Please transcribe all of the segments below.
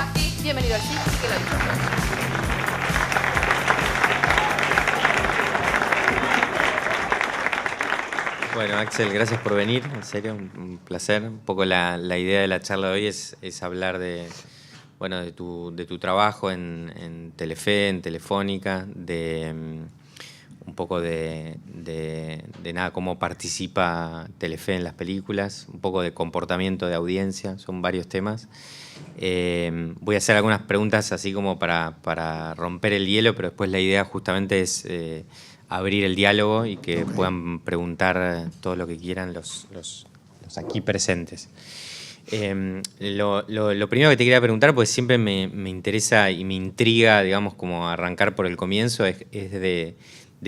Hola y bienvenido al Sí que lo digo. Bueno, Axel, gracias por venir, en serio, un placer. Un poco la idea de la charla de hoy es hablar de, bueno, de tu trabajo en Telefe, en Telefónica, un poco de nada, cómo participa Telefe en las películas, un poco de comportamiento de audiencia, son varios temas. Voy a hacer algunas preguntas así como para romper el hielo, pero después la idea justamente es abrir el diálogo y que puedan preguntar todo lo que quieran los aquí presentes. Lo primero que te quería preguntar, pues siempre me interesa y me intriga, digamos, como arrancar por el comienzo, es de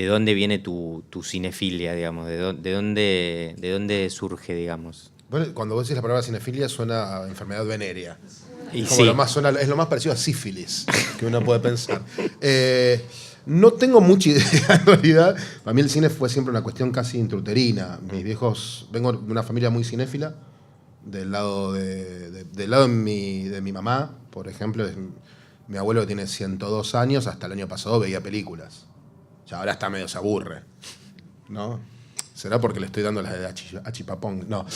dónde viene tu cinefilia, digamos, de dónde surge, digamos. Bueno, cuando vos decís la palabra cinefilia suena a enfermedad venérea. Y es, como sí. es lo más parecido a sífilis que uno puede pensar. No tengo mucha idea en realidad. Para mí el cine fue siempre una cuestión casi intrauterina. Mis viejos, vengo de una familia muy cinéfila, del lado de mi mamá, por ejemplo, mi abuelo que tiene 102 años, hasta el año pasado veía películas. Ya ahora está medio se aburre, ¿no? ¿Será porque le estoy dando las de achipapón? No.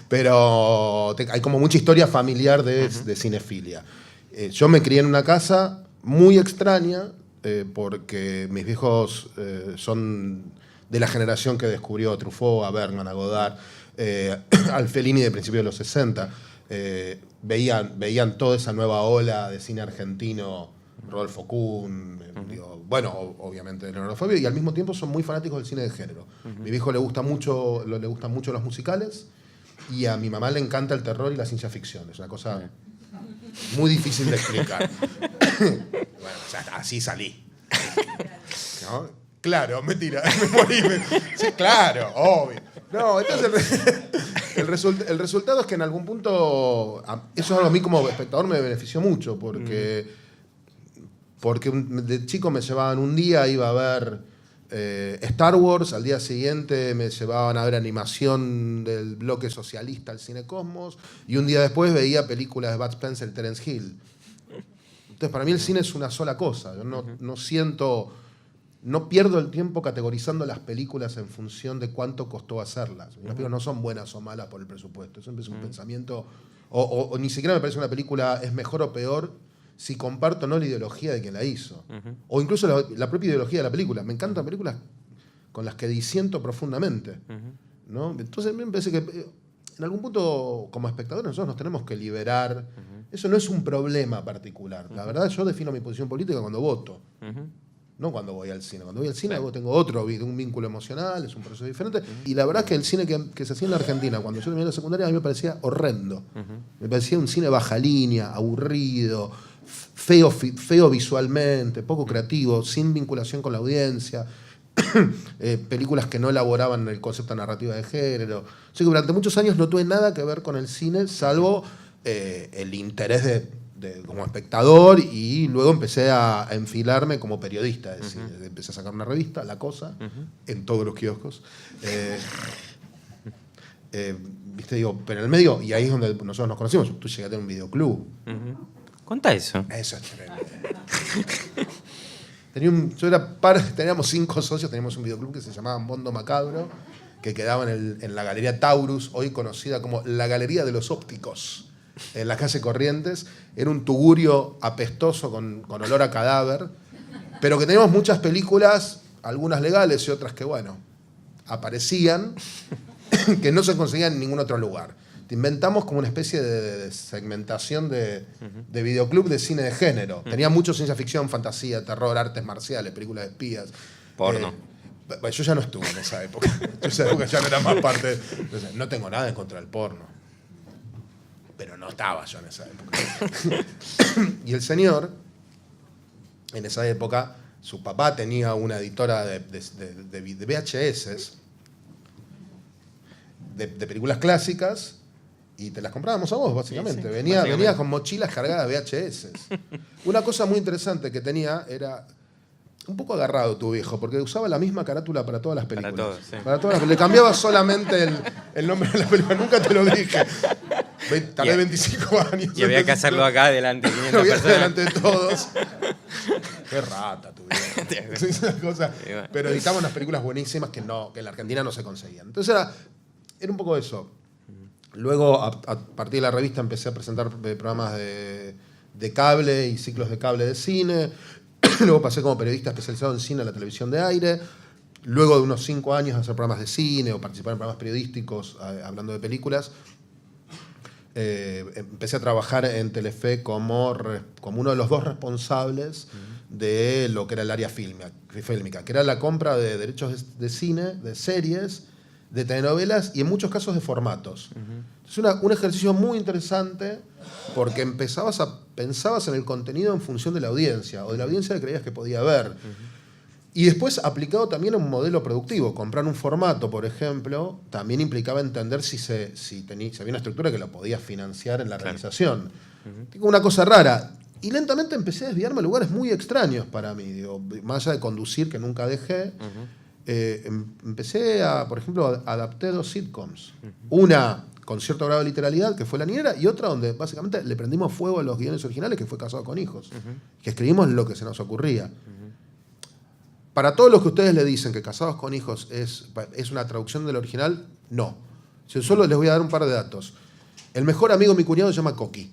Pero hay como mucha historia familiar de cinefilia. Yo me crié en una casa muy extraña porque mis viejos son de la generación que descubrió a Truffaut, a Bergman, a Godard, al Fellini de principios de los 60. Veían toda esa nueva ola de cine argentino, Rodolfo Kuhn, bueno, obviamente Leonardo Fabio, y al mismo tiempo son muy fanáticos del cine de género. Mi viejo le gustan mucho los musicales y a mi mamá le encanta el terror y la ciencia ficción. Es una cosa muy difícil de explicar. Bueno, o sea, así salí. ¿No? Claro, mentira. Sí, claro, obvio. No, entonces el resultado es que en algún punto eso a mí como espectador me benefició mucho porque de chico me llevaban un día, iba a ver Star Wars, al día siguiente me llevaban a ver animación del bloque socialista al Cine Cosmos y un día después veía películas de Bud Spencer y Terence Hill. Entonces para mí el cine es una sola cosa. Yo no pierdo el tiempo categorizando las películas en función de cuánto costó hacerlas. Las películas no son buenas o malas por el presupuesto. Eso es un pensamiento... O ni siquiera me parece una película es mejor o peor si comparto o no la ideología de quien la hizo. O incluso la propia ideología de la película. Me encantan películas con las que disiento profundamente. ¿No? Entonces me parece que en algún punto, como espectadores, nosotros nos tenemos que liberar. Eso no es un problema particular. La verdad, yo defino mi posición política cuando voto. No cuando voy al cine. Cuando voy al cine tengo un vínculo emocional, es un proceso diferente. Y la verdad es que el cine que se hacía en la Argentina, cuando yo terminé la secundaria, a mí me parecía horrendo. Me parecía un cine baja línea, aburrido, feo visualmente, poco creativo, sin vinculación con la audiencia. Películas que no elaboraban el concepto narrativo de género. O sea que durante muchos años no tuve nada que ver con el cine, salvo el interés como espectador, y luego empecé a enfilarme como periodista. Es decir, empecé a sacar una revista, La Cosa, en todos los kioscos. ¿Viste? Digo, pero en el medio, y ahí es donde nosotros nos conocimos. Tú llegaste a tener un videoclub. Contá eso. Eso es tremendo. Teníamos 5 socios, teníamos un videoclub que se llamaba Mondo Macabro, que quedaba en la Galería Taurus, hoy conocida como la Galería de los Ópticos, en la calle Corrientes. Era un tugurio apestoso con olor a cadáver, pero que teníamos muchas películas, algunas legales y otras que, bueno, aparecían, que no se conseguían en ningún otro lugar. Inventamos como una especie de segmentación de videoclub de cine de género. Tenía mucho ciencia ficción, fantasía, terror, artes marciales, películas de espías. Porno. Yo ya no estuve en esa época. Yo esa época ya no era más parte. No tengo nada en contra del porno. Pero no estaba yo en esa época. Y el señor, en esa época, su papá tenía una editora de VHS, de películas clásicas, y te las comprábamos a vos, básicamente. Sí, Venía con mochilas cargadas de VHS. Una cosa muy interesante que tenía era... Un poco agarrado tu viejo, porque usaba la misma carátula para todas las películas. Para todas, sí. Para todas las, le cambiaba solamente el nombre de la película, nunca te lo dije. Tardé 25 años. Y había que hacerlo acá delante de 500 personas. Delante de todos. Qué rata tu vida. Pero editamos unas películas buenísimas que en la Argentina no se conseguían. Entonces era un poco eso. Luego, a partir de la revista, empecé a presentar programas de cable y ciclos de cable de cine. Luego pasé como periodista especializado en cine a la televisión de aire. Luego de unos 5 años hacer programas de cine o participar en programas periodísticos hablando de películas, empecé a trabajar en Telefe como uno de los 2 responsables de lo que era el área fílmica, que era la compra de derechos de cine, de series, de telenovelas y en muchos casos de formatos. Es un ejercicio muy interesante porque pensabas en el contenido en función de la audiencia o de la audiencia que creías que podía ver. Y después, aplicado también a un modelo productivo. Comprar un formato, por ejemplo, también implicaba entender si había una estructura que lo podías financiar en la realización. Digo, una cosa rara. Y lentamente empecé a desviarme a lugares muy extraños para mí. Digo, más allá de conducir, que nunca dejé, empecé por ejemplo, adapté 2 sitcoms. Una con cierto grado de literalidad, que fue La Niñera, y otra donde básicamente le prendimos fuego a los guiones originales, que fue Casados con Hijos. Que escribimos lo que se nos ocurría. Para todos los que ustedes le dicen que Casados con Hijos es una traducción del original, no. Yo solo les voy a dar un par de datos. El mejor amigo de mi cuñado se llama Coqui.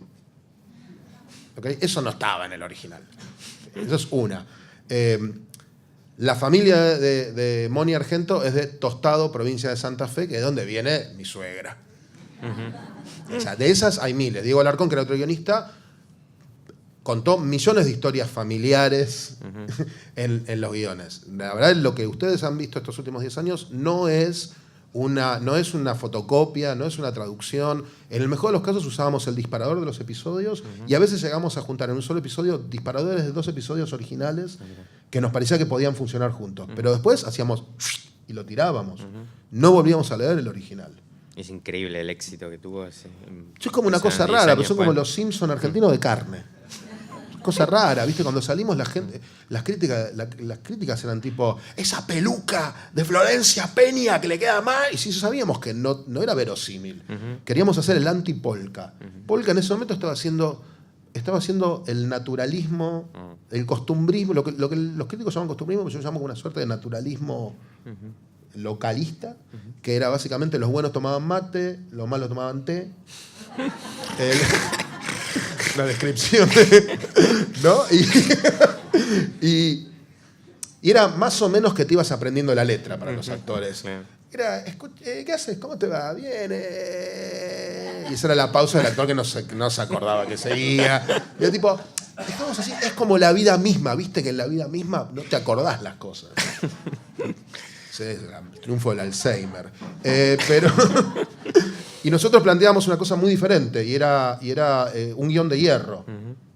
¿Okay? Eso no estaba en el original. Eso es una. La familia de Moni Argento es de Tostado, provincia de Santa Fe, que es donde viene mi suegra. O sea, de esas hay miles. Diego Alarcón, que era otro guionista, contó millones de historias familiares en los guiones. La verdad, lo que ustedes han visto estos últimos 10 años no es una fotocopia, no es una traducción. En el mejor de los casos usábamos el disparador de los episodios y a veces llegamos a juntar en un solo episodio disparadores de 2 episodios originales que nos parecía que podían funcionar juntos. Pero después hacíamos y lo tirábamos. No volvíamos a leer el original. Es increíble el éxito que tuvo. Es como una cosa rara, pero son como los Simpson argentinos de carne. Cosa rara, ¿viste? Cuando salimos las críticas eran tipo, esa peluca de Florencia Peña que le queda mal. Y sí sabíamos que no era verosímil. Queríamos hacer el anti-polka. Polka en ese momento estaba haciendo el naturalismo, el costumbrismo, lo que los críticos llaman costumbrismo, yo llamo una suerte de naturalismo localista, que era básicamente los buenos tomaban mate, los malos tomaban té. La descripción ¿no? Y era más o menos que te ibas aprendiendo la letra para los actores. Era, ¿qué haces? ¿Cómo te va? Bien. Y esa era la pausa del actor que no se acordaba que seguía. Y era tipo, estamos así, es como la vida misma, viste que en la vida misma no te acordás las cosas. Sí, es el triunfo del Alzheimer. Pero... Y nosotros planteábamos una cosa muy diferente, y era un guión de hierro,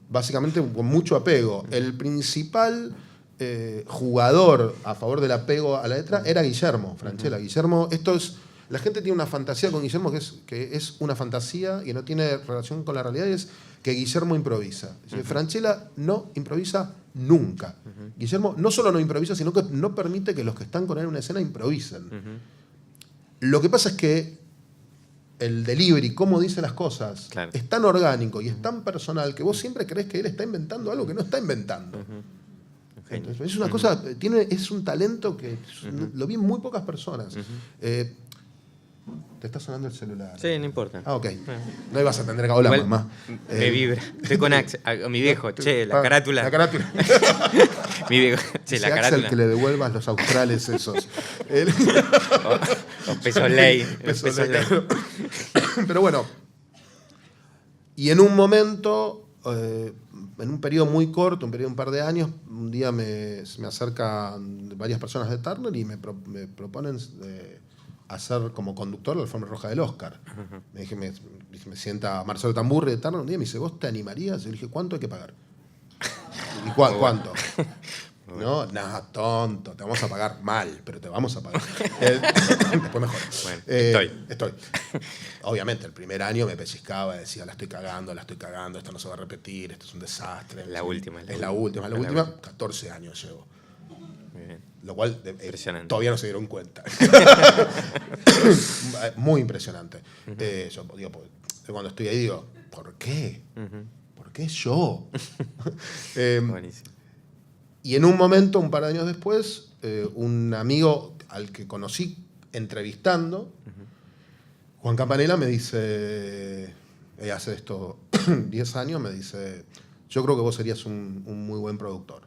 básicamente con mucho apego. El principal jugador a favor del apego a la letra era Guillermo Francella. Guillermo, la gente tiene una fantasía con Guillermo que es una fantasía y no tiene relación con la realidad, y es que Guillermo improvisa. Francella no improvisa nunca. Guillermo no solo no improvisa, sino que no permite que los que están con él en una escena improvisen. Lo que pasa es que el delivery, cómo dice las cosas, es tan orgánico y es tan personal que vos siempre creés que él está inventando algo que no está inventando. Entonces, es una cosa, es un talento que lo vi en muy pocas personas. Te está sonando el celular. Sí, no importa. Ah, ok. No ibas a atender acá. Hola, mamá. Me vibra. Estoy con Axel, mi viejo. Che, la carátula. La carátula. Mi viejo. Che, la carátula. Axel, que le devuelvas los australes esos. O peso ley. Pero bueno. Y en un momento, en un periodo muy corto, un periodo de un par de años, un día se me acercan varias personas de Turner y me proponen hacer como conductor la alfombra roja del Oscar. Me sienta Marcelo Tamburri de Turner un día y me dice, ¿vos te animarías? Y yo le dije, ¿cuánto hay que pagar? ¿Y cuánto? No, tonto, te vamos a pagar mal, pero te vamos a pagar. Después mejor. Bueno, estoy. Obviamente, el primer año me pellizcaba y decía, la estoy cagando, esto no se va a repetir, esto es un desastre. Es la última. 14 años llevo. Muy bien. Lo cual todavía no se dieron cuenta. Muy impresionante. Yo digo, cuando estoy ahí digo, ¿por qué? Ujú. ¿Por qué yo? Buenísimo. Y en un momento, un par de años después, un amigo al que conocí entrevistando, Juan Campanella, me dice, hace esto 10 años, me dice, yo creo que vos serías un muy buen productor.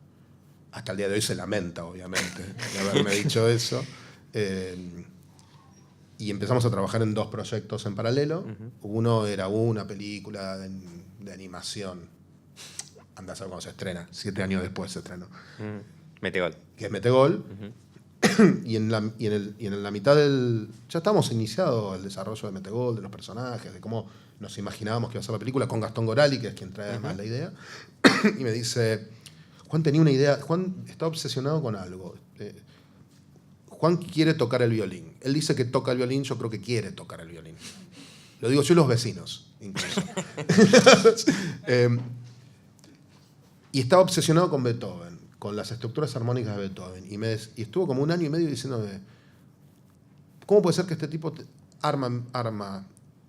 Hasta el día de hoy se lamenta, obviamente, de haberme dicho eso. Y empezamos a trabajar en 2 proyectos en paralelo. Uno era una película de animación. Andá a saber cuándo se estrena. 7 años después se estrenó. Metegol. Que es Metegol. Y en la mitad del... Ya estábamos iniciado el desarrollo de Metegol, de los personajes, de cómo nos imaginábamos que iba a ser la película, con Gastón Gorali, que es quien trae además la idea. Y me dice, Juan tenía una idea, Juan está obsesionado con algo. Juan quiere tocar el violín. Él dice que toca el violín, yo creo que quiere tocar el violín. Lo digo yo y los vecinos, incluso. Y estaba obsesionado con Beethoven, con las estructuras armónicas de Beethoven. Y estuvo como 1 año y medio diciéndome, ¿cómo puede ser que este tipo arma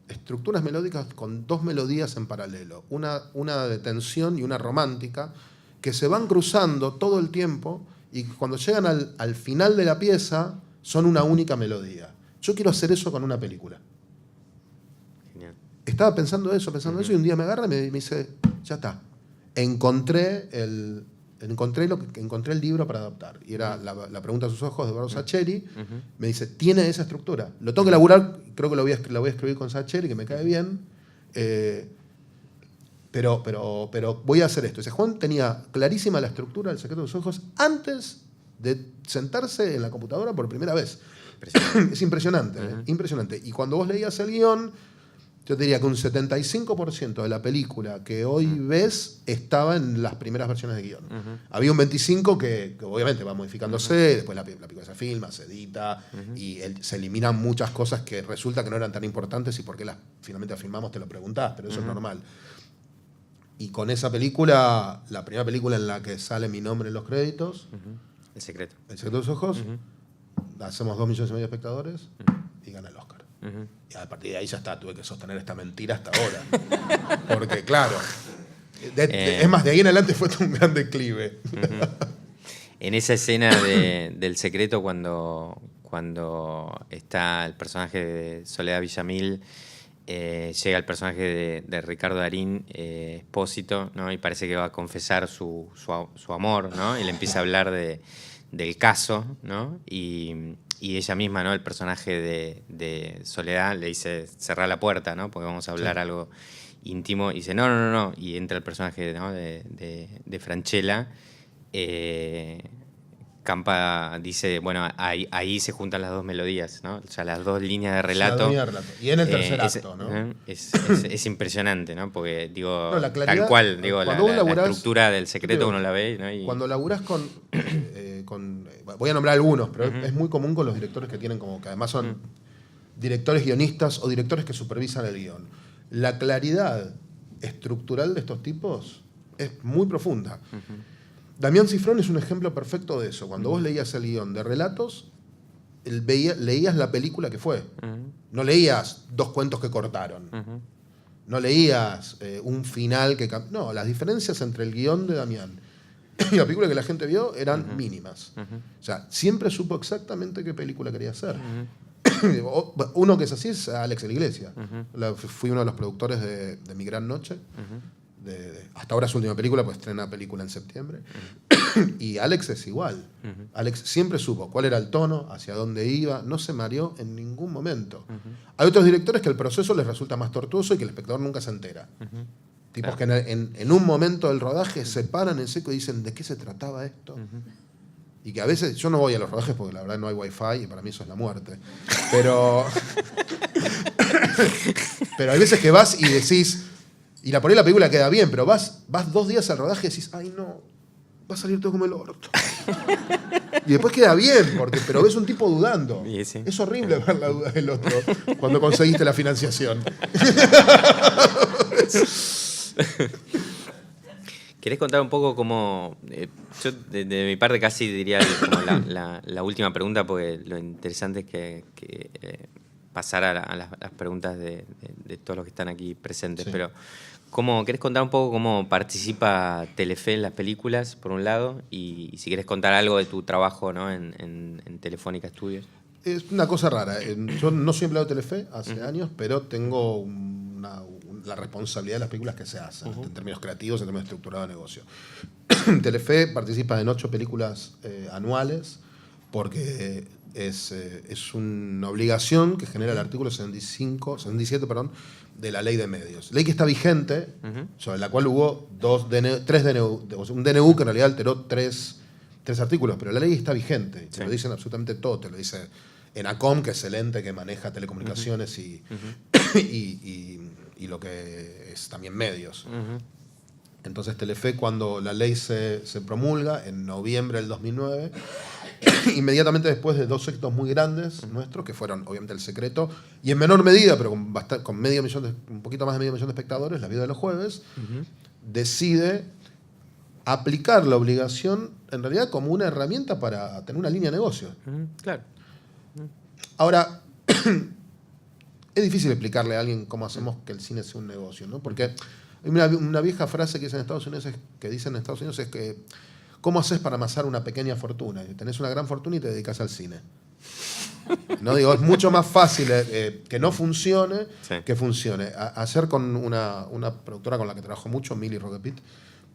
estructuras melódicas con 2 melodías en paralelo? Una de tensión y una romántica, que se van cruzando todo el tiempo y cuando llegan al final de la pieza son una única melodía. Yo quiero hacer eso con una película. Genial. Estaba pensando eso, y un día me agarra y me dice, ya está. Encontré el libro para adaptar. Y era La pregunta a sus ojos de Eduardo Sacheri. Me dice, tiene esa estructura. Lo tengo que elaborar, creo que la voy a escribir con Sacheri, que me cae bien. Pero voy a hacer esto. Dice, Juan tenía clarísima la estructura del secreto de sus ojos antes de sentarse en la computadora por primera vez. Es impresionante, impresionante. Y cuando vos leías el guión, yo te diría que un 75% de la película que hoy ves estaba en las primeras versiones de guión. Había un 25% que obviamente va modificándose, después la película se filma, se edita, y se eliminan muchas cosas que resulta que no eran tan importantes y por qué las finalmente filmamos te lo preguntás, pero eso es normal. Y con esa película, la primera película en la que sale mi nombre en los créditos, El secreto. El secreto de los ojos, hacemos 2,5 millones de espectadores y gana el Oscar. Y a partir de ahí ya está, tuve que sostener esta mentira hasta ahora. Porque claro, es más, de ahí en adelante fue un gran declive. En esa escena del secreto, cuando está el personaje de Soledad Villamil, llega el personaje de Ricardo Darín, Espósito, ¿no? Y parece que va a confesar su amor, ¿no? Y le empieza a hablar del caso, ¿no? Y ella misma, ¿no? El personaje de Soledad le dice, cerrá la puerta, ¿no? Porque vamos a hablar algo íntimo. Y dice, no. Y entra el personaje, ¿no? de Franchella. Campa dice, bueno, ahí se juntan las 2 melodías, ¿no? O sea, las 2 líneas de relato. Y en el tercer acto, ¿no? Es impresionante, ¿no? Porque, digo, no, la claridad, tal cual, digo, la estructura del secreto uno la ve, ¿no? Cuando laburás con voy a nombrar algunos, pero es muy común con los directores que tienen como que además son directores guionistas o directores que supervisan el guión. La claridad estructural de estos tipos es muy profunda. Damián Cifrón es un ejemplo perfecto de eso. Cuando vos leías el guión de Relatos, leías la película que fue. No leías 2 cuentos que cortaron. No leías un final que... No, las diferencias entre el guión de Damián y la película que la gente vio eran mínimas. O sea, siempre supo exactamente qué película quería hacer. Uno que es así es Alex de la Iglesia. Fui uno de los productores de Mi Gran Noche. Hasta ahora su última película, pues estrena película en septiembre. Y Alex es igual. Alex siempre supo cuál era el tono, hacia dónde iba, no se mareó en ningún momento. Hay otros directores que el proceso les resulta más tortuoso y que el espectador nunca se entera. Tipos que en un momento del rodaje se paran en seco y dicen, ¿de qué se trataba esto? Y que a veces, yo no voy a los rodajes porque la verdad no hay wifi y para mí eso es la muerte. Pero hay veces que vas y decís, y por ahí la película queda bien, pero vas 2 días al rodaje y decís, ay no, va a salir todo como el orto. Y después queda bien, pero ves un tipo dudando. Sí. Es horrible ver la duda del otro cuando conseguiste la financiación. ¿Querés contar un poco cómo... yo de mi parte casi diría como la última pregunta, porque lo interesante es que pasar a las preguntas de todos los que están aquí presentes, Sí. pero ¿querés contar un poco cómo participa Telefe en las películas, por un lado? Y si querés contar algo de tu trabajo, ¿no? en Telefónica Studios. Es una cosa rara. Yo no soy empleado de Telefe hace años, pero tengo la responsabilidad de las películas que se hacen, en términos creativos, en términos estructurados de negocio. Telefe participa en 8 películas anuales, porque es una obligación que genera el artículo 77 de la Ley de Medios. Ley que está vigente, sobre la cual hubo 3 DNU, o sea, un DNU que en realidad alteró 3 artículos, pero la ley está vigente, te lo dicen absolutamente todo, te lo dice ENACOM, que es el ente que maneja telecomunicaciones y lo que es también medios. Entonces Telefe, cuando la ley se promulga en noviembre del 2009, inmediatamente después de 2 éxitos muy grandes nuestros, que fueron obviamente El Secreto, y en menor medida, pero con un poquito más de medio millón de espectadores, La Vida de los Jueves, decide aplicar la obligación en realidad como una herramienta para tener una línea de negocio. Claro. Ahora, es difícil explicarle a alguien cómo hacemos que el cine sea un negocio, ¿no? Porque hay una vieja frase que dicen en Estados Unidos es que ¿cómo haces para amasar una pequeña fortuna? Tenés una gran fortuna y te dedicas al cine. No digo, es mucho más fácil que no funcione que funcione. Ayer con una productora con la que trabajo mucho, Milly Roquepit,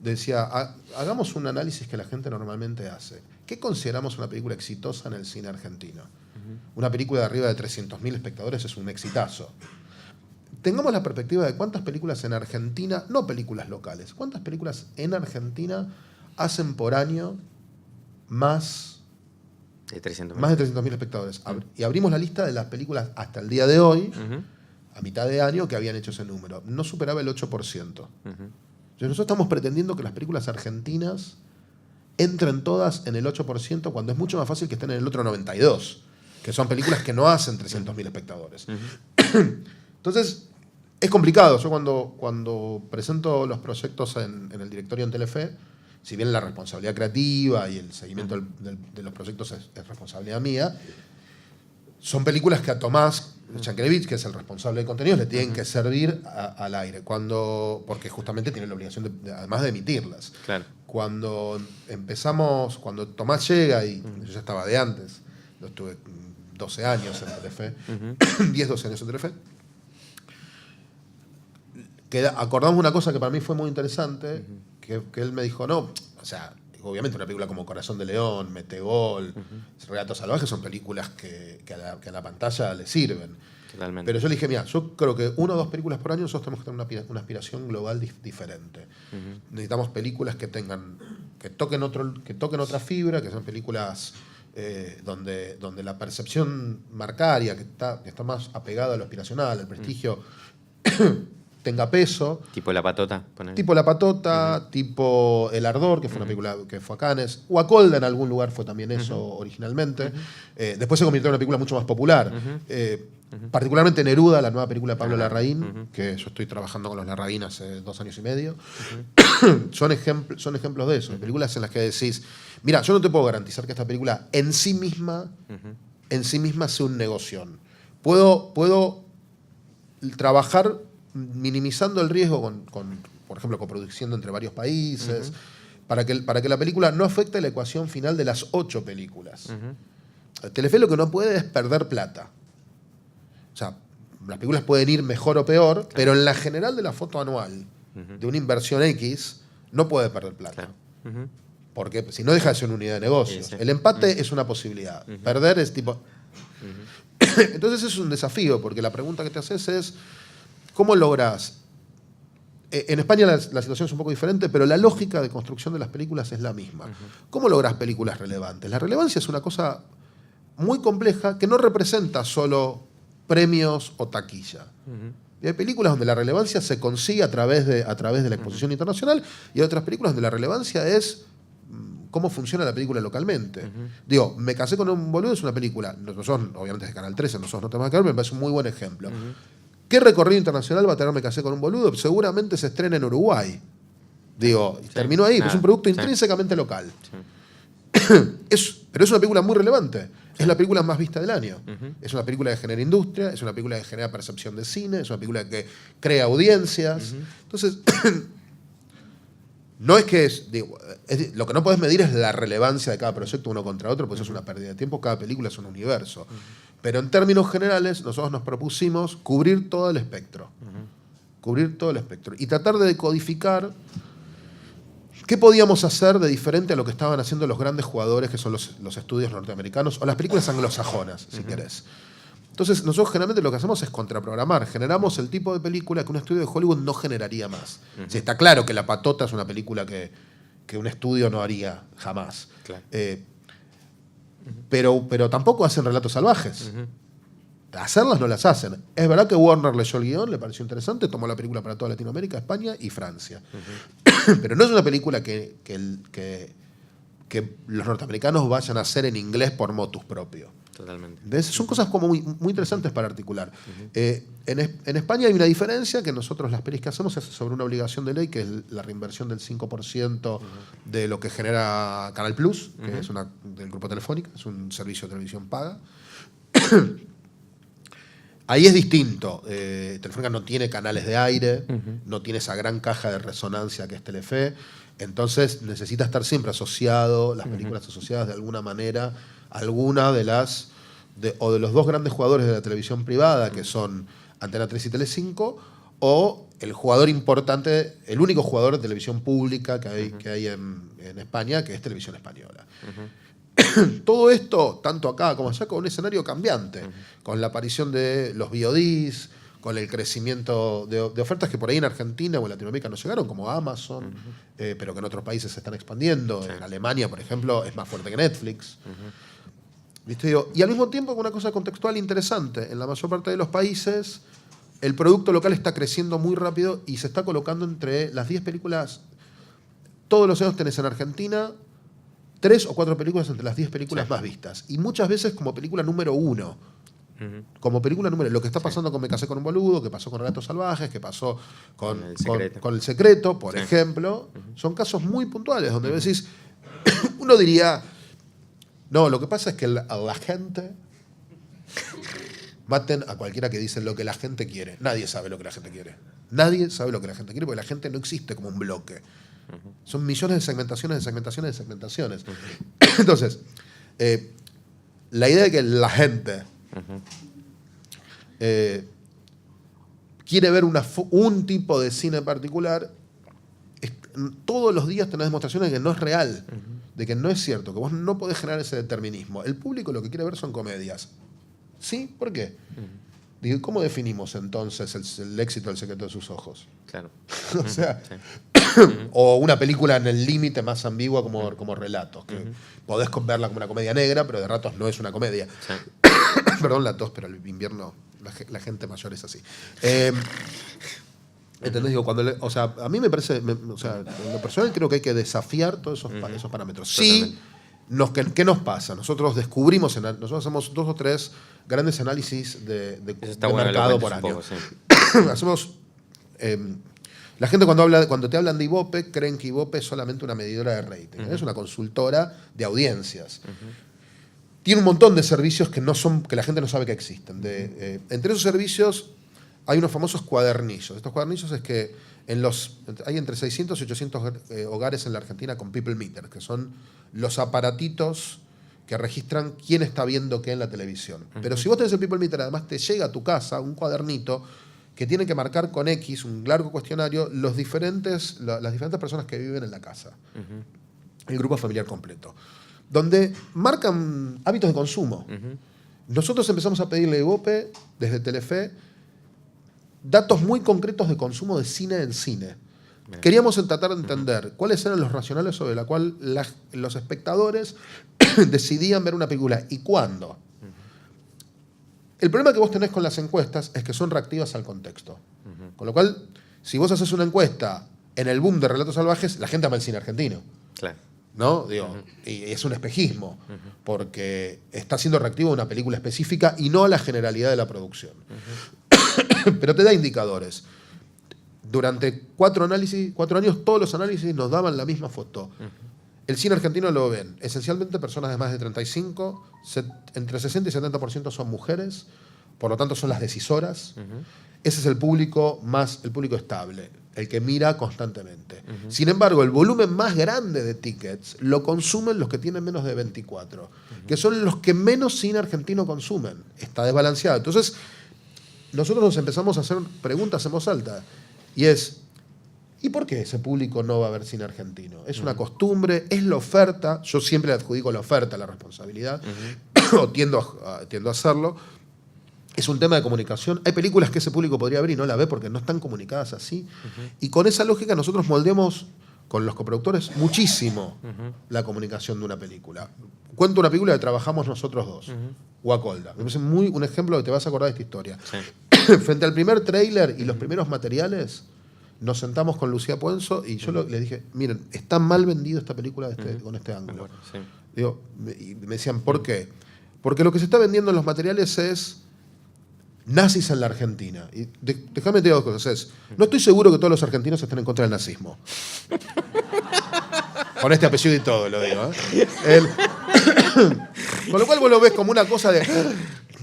decía, hagamos un análisis que la gente normalmente hace. ¿Qué consideramos una película exitosa en el cine argentino? Una película de arriba de 300.000 espectadores es un exitazo. Tengamos la perspectiva de cuántas películas en Argentina, no películas locales, cuántas películas en Argentina hacen por año más de 300.000. Más de 300.000 espectadores. Y abrimos la lista de las películas hasta el día de hoy, a mitad de año, que habían hecho ese número. No superaba el 8%. Entonces nosotros estamos pretendiendo que las películas argentinas entren todas en el 8%, cuando es mucho más fácil que estén en el otro 92%, que son películas que no hacen 300.000 espectadores. Entonces, es complicado. Yo cuando presento los proyectos en el directorio en Telefe, si bien la responsabilidad creativa y el seguimiento de los proyectos es responsabilidad mía, son películas que a Tomás Yankelevich, que es el responsable de contenidos, le tienen que servir al aire, porque justamente tiene la obligación, además de emitirlas. Claro. Cuando Tomás llega, y yo ya estaba de antes, yo estuve 12 años en Telefe, 10, 12 años en Telefe, acordamos una cosa que para mí fue muy interesante, que él me dijo, no, o sea, obviamente una película como Corazón de León, Metegol, Relatos Salvajes son películas que a la pantalla le sirven. Totalmente. Pero yo le dije, mira, yo creo que 1 o 2 películas por año nosotros tenemos que tener una aspiración global diferente. Necesitamos películas que toquen otra fibra, que sean películas donde la percepción marcaria, que está más apegada a lo aspiracional, al prestigio, tenga peso. Tipo La Patota. Ponele. Tipo La Patota, tipo El Ardor, que fue una película que fue a Cannes. Guacolda en algún lugar fue también eso originalmente. Después se convirtió en una película mucho más popular. Particularmente Neruda, la nueva película de Pablo Larraín, que yo estoy trabajando con los Larraín hace 2 años y medio. Son ejemplos de eso, de películas en las que decís, mira, yo no te puedo garantizar que esta película en sí misma sea un negocio. Puedo trabajar minimizando el riesgo por ejemplo, coproduciendo entre varios países, para que la película no afecte la ecuación final de las 8 películas. Telefe lo que no puede es perder plata. O sea, las películas pueden ir mejor o peor, pero en la general de la foto anual de una inversión X no puede perder plata. Porque si no deja de ser una unidad de negocios. Sí. El empate es una posibilidad. Perder es tipo... Entonces es un desafío, porque la pregunta que te haces es ¿cómo lográs? En España la situación es un poco diferente, pero la lógica de construcción de las películas es la misma. ¿Cómo lográs películas relevantes? La relevancia es una cosa muy compleja que no representa solo premios o taquilla. Y hay películas donde la relevancia se consigue a través de la exposición internacional, y hay otras películas donde la relevancia es cómo funciona la película localmente. Digo, Me casé con un boludo es una película, nosotros obviamente es de Canal 13, nosotros no tenemos que ver, me parece un muy buen ejemplo. ¿Qué recorrido internacional va a tener Me casé con un boludo? Seguramente se estrena en Uruguay. Digo, terminó ahí, es un producto intrínsecamente local. Pero es una película muy relevante. es la película más vista del año. Es una película que genera industria, es una película que genera percepción de cine, es una película que crea audiencias. Entonces, no es que lo que no podés medir es la relevancia de cada proyecto uno contra otro, pues es una pérdida de tiempo, cada película es un universo. Pero en términos generales, nosotros nos propusimos cubrir todo el espectro. Cubrir todo el espectro. Y tratar de decodificar qué podíamos hacer de diferente a lo que estaban haciendo los grandes jugadores, que son los estudios norteamericanos, o las películas anglosajonas, si querés. Entonces, nosotros generalmente lo que hacemos es contraprogramar. Generamos el tipo de película que un estudio de Hollywood no generaría más. Sí, está claro que La Patota es una película que un estudio no haría jamás. Claro. Pero tampoco hacen Relatos Salvajes. Hacerlas no las hacen. Es verdad que Warner leyó el guión, le pareció interesante, tomó la película para toda Latinoamérica, España y Francia. Pero no es una película que los norteamericanos vayan a hacer en inglés por motus propio. Totalmente. Son cosas como muy interesantes para articular. En España hay una diferencia, que nosotros las pelis que hacemos es sobre una obligación de ley, que es la reinversión del 5% de lo que genera Canal Plus, que es del Grupo Telefónica, es un servicio de televisión paga. Ahí es distinto. Telefónica no tiene canales de aire, no tiene esa gran caja de resonancia que es Telefe, entonces necesita estar siempre asociado, las películas asociadas de alguna manera, alguna de o de los dos grandes jugadores de la televisión privada, que son Antena 3 y Telecinco, o el jugador importante, el único jugador de televisión pública que hay en España, que es Televisión Española. Todo esto, tanto acá como allá, con un escenario cambiante, con la aparición de los VODs, con el crecimiento de ofertas que por ahí en Argentina o en Latinoamérica no llegaron, como Amazon, pero que en otros países se están expandiendo. En Alemania, por ejemplo, es más fuerte que Netflix. ¿Viste? Y al mismo tiempo, con una cosa contextual interesante, en la mayor parte de los países el producto local está creciendo muy rápido y se está colocando entre las 10 películas. Todos los años tenés en Argentina 3 o 4 películas entre las 10 películas más vistas. Y muchas veces como película número 1. Como película número... Lo que está pasando con Me casé con un boludo, que pasó con Relatos Salvajes, que pasó con El Secreto, por ejemplo. Son casos muy puntuales donde decís... Uno diría... No, lo que pasa es que la gente... Maten a cualquiera que dice lo que la gente quiere. Nadie sabe lo que la gente quiere. Nadie sabe lo que la gente quiere porque la gente no existe como un bloque. Son millones de segmentaciones. Entonces, la idea de que la gente quiere ver un tipo de cine particular, todos los días tenés demostraciones de que no es real, de que no es cierto, que vos no podés generar ese determinismo. El público lo que quiere ver son comedias. ¿Sí? ¿Por qué? Digo, ¿cómo definimos entonces el éxito del Secreto de sus ojos? Claro. O sea... O una película en el límite más ambigua como Relatos, que podés verla como una comedia negra, pero de ratos no es una comedia. Perdón la tos, pero el invierno la gente mayor es así. ¿Entendés? Digo, a mí me parece, en lo personal creo que hay que desafiar todos esos parámetros. Sí, ¿qué nos pasa? Nosotros nosotros hacemos 2 o 3 grandes análisis de mercado por año. Hacemos... La gente cuando te hablan de Ibope, creen que Ibope es solamente una medidora de rating. Es una consultora de audiencias. Tiene un montón de servicios que la gente no sabe que existen. Entre esos servicios hay unos famosos cuadernillos. Estos cuadernillos es que hay entre 600 y 800 hogares en la Argentina con People Meter, que son los aparatitos que registran quién está viendo qué en la televisión. Pero si vos tenés el People Meter, además te llega a tu casa un cuadernito que tiene que marcar con X, un largo cuestionario, las diferentes personas que viven en la casa. El grupo familiar completo. Donde marcan hábitos de consumo. Nosotros empezamos a pedirle a Ibope, desde Telefe, datos muy concretos de consumo de cine en cine. Queríamos tratar de entender cuáles eran los racionales sobre la cual los espectadores decidían ver una película y cuándo. El problema que vos tenés con las encuestas es que son reactivas al contexto. Con lo cual, si vos haces una encuesta en el boom de Relatos Salvajes, la gente ama el cine argentino. Claro. ¿No? Y es un espejismo, porque está siendo reactivo a una película específica y no a la generalidad de la producción. Pero te da indicadores. Durante 4 años, todos los análisis nos daban la misma foto. el cine argentino lo ven esencialmente personas de más de 35, entre 60 y 70% son mujeres, por lo tanto son las decisoras. Ese es el público estable, el que mira constantemente. Sin embargo, el volumen más grande de tickets lo consumen los que tienen menos de 24, que son los que menos cine argentino consumen. Está desbalanceado. Entonces, nosotros nos empezamos a hacer preguntas en voz alta, y es, ¿y por qué ese público no va a ver cine argentino? ¿Es una costumbre? ¿Es la oferta? Yo siempre le adjudico la oferta a la responsabilidad, o tiendo a hacerlo. Es un tema de comunicación. Hay películas que ese público podría ver y no la ve porque no están comunicadas así. Y con esa lógica nosotros moldeamos con los coproductores muchísimo la comunicación de una película. Cuento una película que trabajamos nosotros dos, Guacolda. Me parece un ejemplo que te vas a acordar de esta historia. Sí. Frente al primer tráiler y los primeros materiales, nos sentamos con Lucía Puenzo y yo le dije, miren, está mal vendido esta película con este ángulo. Bueno, sí. Digo, y me decían, ¿por qué? Porque lo que se está vendiendo en los materiales es nazis en la Argentina. Y déjame decir dos cosas. No estoy seguro que todos los argentinos estén en contra del nazismo. Con este apellido y todo, lo digo. Con lo cual vos lo ves como una cosa de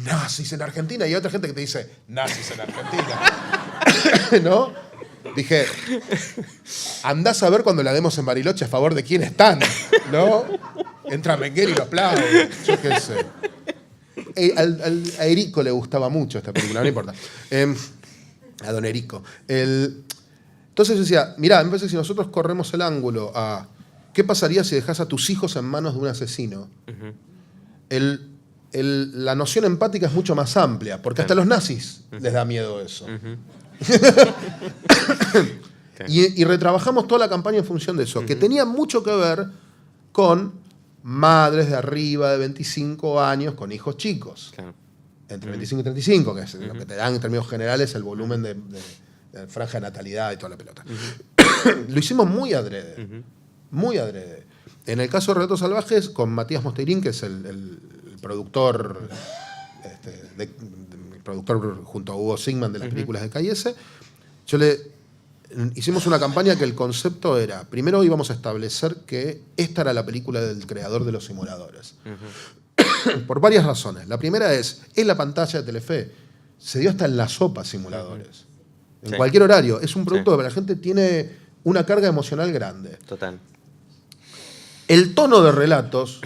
nazis en Argentina, y hay otra gente que te dice nazis en Argentina. ¿No? Dije, andás a ver cuando la demos en Bariloche a favor de quién están, ¿no? Entra Menguer y lo aplaude. Yo qué sé. A Erico le gustaba mucho esta película, no importa. A don Erico. Entonces yo decía, mirá, me parece que si nosotros corremos el ángulo a ¿qué pasaría si dejas a tus hijos en manos de un asesino? La noción empática es mucho más amplia, porque hasta a los nazis les da miedo eso. Y retrabajamos toda la campaña en función de eso, que tenía mucho que ver con madres de arriba de 25 años con hijos chicos. Claro. Entre 25 y 35, que es lo que te dan en términos generales el volumen de franja de natalidad y toda la pelota. Lo hicimos muy adrede. Muy adrede. En el caso de Relatos Salvajes, con Matías Mosteirín, que es el productor, el productor junto a Hugo Sigman de las películas de Calle S, hicimos una campaña que el concepto era, primero íbamos a establecer que esta era la película del creador de los simuladores. Por varias razones. La primera es la pantalla de Telefe. Se dio hasta en la sopa simuladores. En cualquier horario. Es un producto que para la gente tiene una carga emocional grande. Total. El tono de Relatos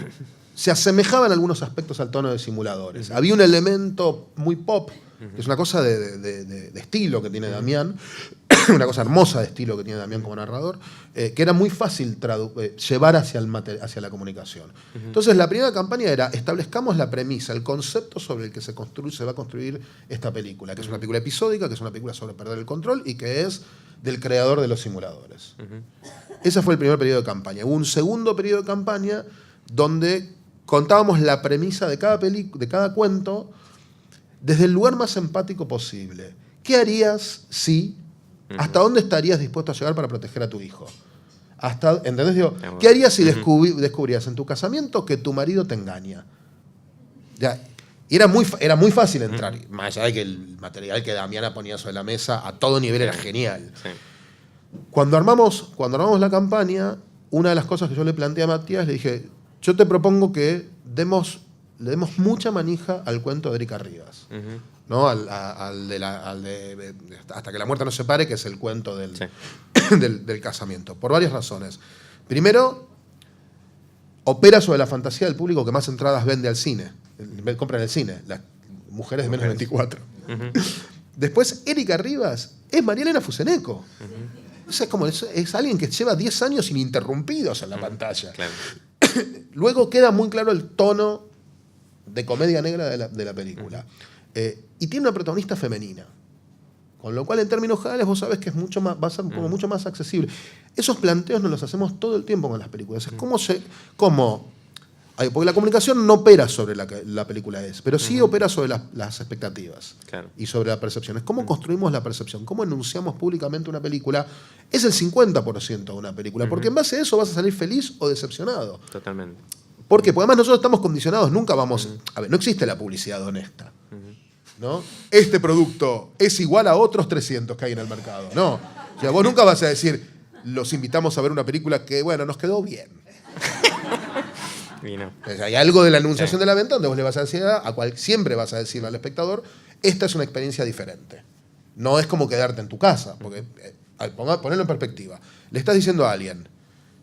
se asemejaba en algunos aspectos al tono de simuladores. Había un elemento muy pop, que es una cosa de estilo que tiene Damián, una cosa hermosa de estilo que tiene Damián como narrador, que era muy fácil llevar hacia la comunicación. Entonces la primera campaña era, establezcamos la premisa, el concepto sobre el que se va a construir esta película, que es una película episódica, que es una película sobre perder el control y que es del creador de los simuladores. Ese fue el primer periodo de campaña. Hubo un segundo periodo de campaña donde contábamos la premisa de cada cuento desde el lugar más empático posible. ¿Qué harías si... ¿Hasta dónde estarías dispuesto a llegar para proteger a tu hijo? ¿Entendés? Digo, ¿qué harías si descubrías en tu casamiento que tu marido te engaña? Ya, y era muy fácil entrar. Más allá de que el material que Damiana ponía sobre la mesa a todo nivel era genial. Sí. Cuando armamos la campaña, una de las cosas que yo le planteé a Matías, le dije, yo te propongo que le demos mucha manija al cuento de Erika Rivas. ¿No? Al de Hasta que la muerte nos separe, que es el cuento del casamiento. Por varias razones. Primero, opera sobre la fantasía del público que más entradas vende al cine. Compra en el cine. Las mujeres de menos de 24. Después, Erika Rivas es María Elena Fuseneco. O sea, es alguien que lleva 10 años ininterrumpidos en la pantalla. Claro. Luego queda muy claro el tono de comedia negra de la película. Y tiene una protagonista femenina. Con lo cual, en términos generales, vos sabés que es mucho más, va a ser como mucho más accesible. Esos planteos nos los hacemos todo el tiempo con las películas. Es porque la comunicación no opera sobre la película pero sí opera sobre las expectativas. Claro. Y sobre la percepción. Es cómo construimos la percepción, cómo enunciamos públicamente una película. Es el 50% de una película, porque en base a eso vas a salir feliz o decepcionado. Totalmente. ¿Por qué? Porque además nosotros estamos condicionados, nunca vamos... A ver, no existe la publicidad honesta. ¿No? Este producto es igual a otros 300 que hay en el mercado. No. O sea, vos nunca vas a decir, los invitamos a ver una película que, bueno, nos quedó bien. Y no. O sea, hay algo de la enunciación de la venta donde vos le vas a decir a cual siempre vas a decirle al espectador, esta es una experiencia diferente. No es como quedarte en tu casa, porque ponerlo en perspectiva. Le estás diciendo a alguien,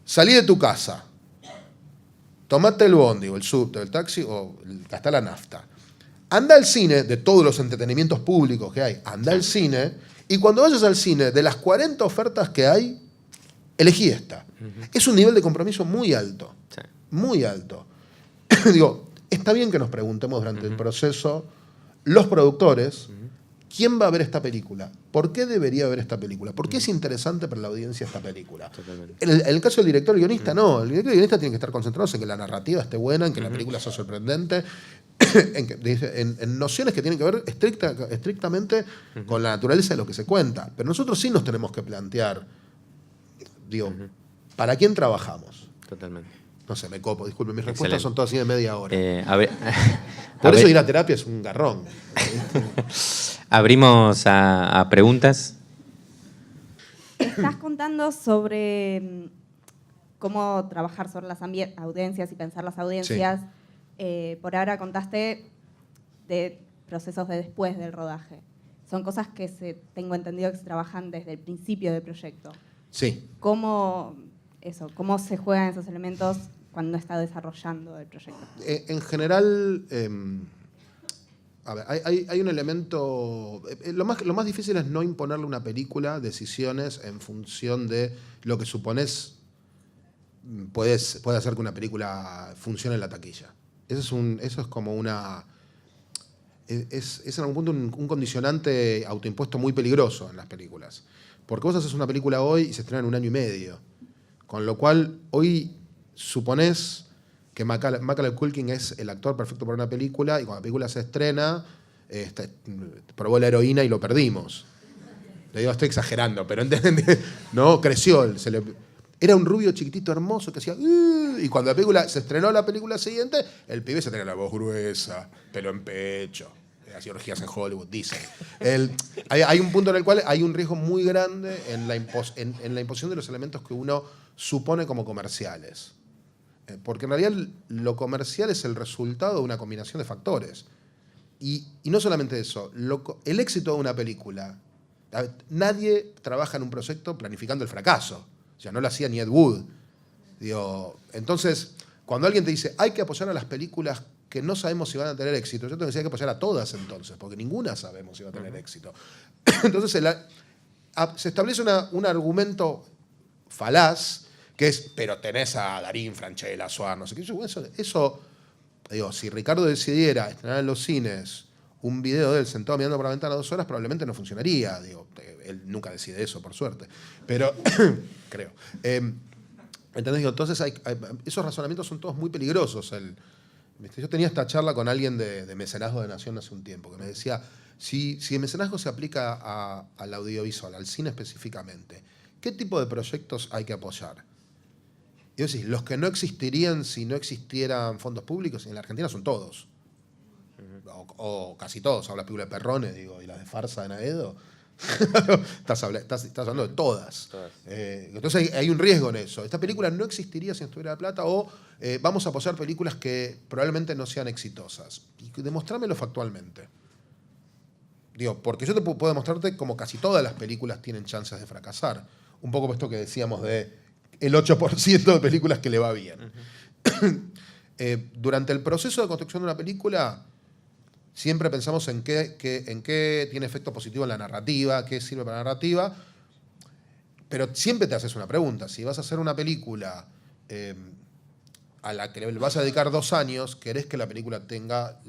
salí de tu casa, tomate el bondi o el subte o el taxi o gastá la nafta. Anda al cine, de todos los entretenimientos públicos que hay, anda al cine, y cuando vayas al cine, de las 40 ofertas que hay, elegí esta. Es un nivel de compromiso muy alto, muy alto. Digo, está bien que nos preguntemos durante el proceso, los productores, ¿quién va a ver esta película? ¿Por qué debería ver esta película? ¿Por qué es interesante para la audiencia esta película? En el caso del director y guionista, no. El director y guionista tienen que estar concentrados en que la narrativa esté buena, en que la película sea sorprendente, en nociones que tienen que ver estrictamente con la naturaleza de lo que se cuenta. Pero nosotros sí nos tenemos que plantear, digo, ¿para quién trabajamos? Totalmente. No sé, me copo, disculpe, mis respuestas son todas así de media hora. Por eso ir a terapia es un garrón. Abrimos a preguntas. Estás contando sobre cómo trabajar sobre las audiencias y pensar las audiencias. Sí. Por ahora contaste de procesos de después del rodaje. Son cosas que tengo entendido que se trabajan desde el principio del proyecto. Sí. ¿Cómo se juegan esos elementos cuando está desarrollando el proyecto? En general, a ver, hay un elemento... Lo más difícil es no imponerle a una película decisiones en función de lo que suponés puede hacer que una película funcione en la taquilla. Eso es como una... Es en algún punto un condicionante autoimpuesto muy peligroso en las películas. Porque vos haces una película hoy y se estrena en 1 año y medio. Con lo cual, hoy suponés que Macaulay Culkin es el actor perfecto para una película y cuando la película se estrena, probó la heroína y lo perdimos. Le digo, estoy exagerando, pero no, creció. Era un rubio chiquitito hermoso que hacía... y cuando se estrenó la película siguiente, el pibe se tenía la voz gruesa, pelo en pecho. Hacía orgías en Hollywood, dicen. Hay un punto en el cual hay un riesgo muy grande en la imposición de los elementos que uno supone como comerciales. Porque en realidad lo comercial es el resultado de una combinación de factores. Y no solamente eso, el éxito de una película. Nadie trabaja en un proyecto planificando el fracaso. O sea, no lo hacía ni Ed Wood. Entonces, cuando alguien te dice hay que apoyar a las películas que no sabemos si van a tener éxito, yo te decía que apoyar a todas entonces, porque ninguna sabemos si va a tener éxito. Entonces se establece un argumento falaz, que es, pero tenés a Darín, Franchella, Suar, no sé qué. Eso, digo, si Ricardo decidiera estrenar en los cines un video de él sentado mirando por la ventana 2 horas, probablemente no funcionaría. Digo, él nunca decide eso, por suerte. Pero, creo. ¿Entendés? Entonces, esos razonamientos son todos muy peligrosos. Yo tenía esta charla con alguien de Mecenazgo de Nación hace un tiempo, que me decía, si el mecenazgo se aplica al audiovisual, al cine específicamente, ¿qué tipo de proyectos hay que apoyar? Y yo decía, los que no existirían si no existieran fondos públicos, en la Argentina son todos. O casi todos. Habla película de Perrone, digo, y las de Farsa de Naedo. estás hablando de todas. Entonces hay un riesgo en eso. Esta película no existiría si no estuviera la plata, o vamos a apoyar películas que probablemente no sean exitosas. Y demostrármelo factualmente. Digo, porque yo te puedo demostrarte como casi todas las películas tienen chances de fracasar. Un poco por esto que decíamos de el 8% de películas que le va bien. Durante el proceso de construcción de una película, siempre pensamos en qué tiene efecto positivo en la narrativa, qué sirve para la narrativa, pero siempre te haces una pregunta. Si vas a hacer una película a la que le vas a dedicar 2 años, ¿querés que la película tenga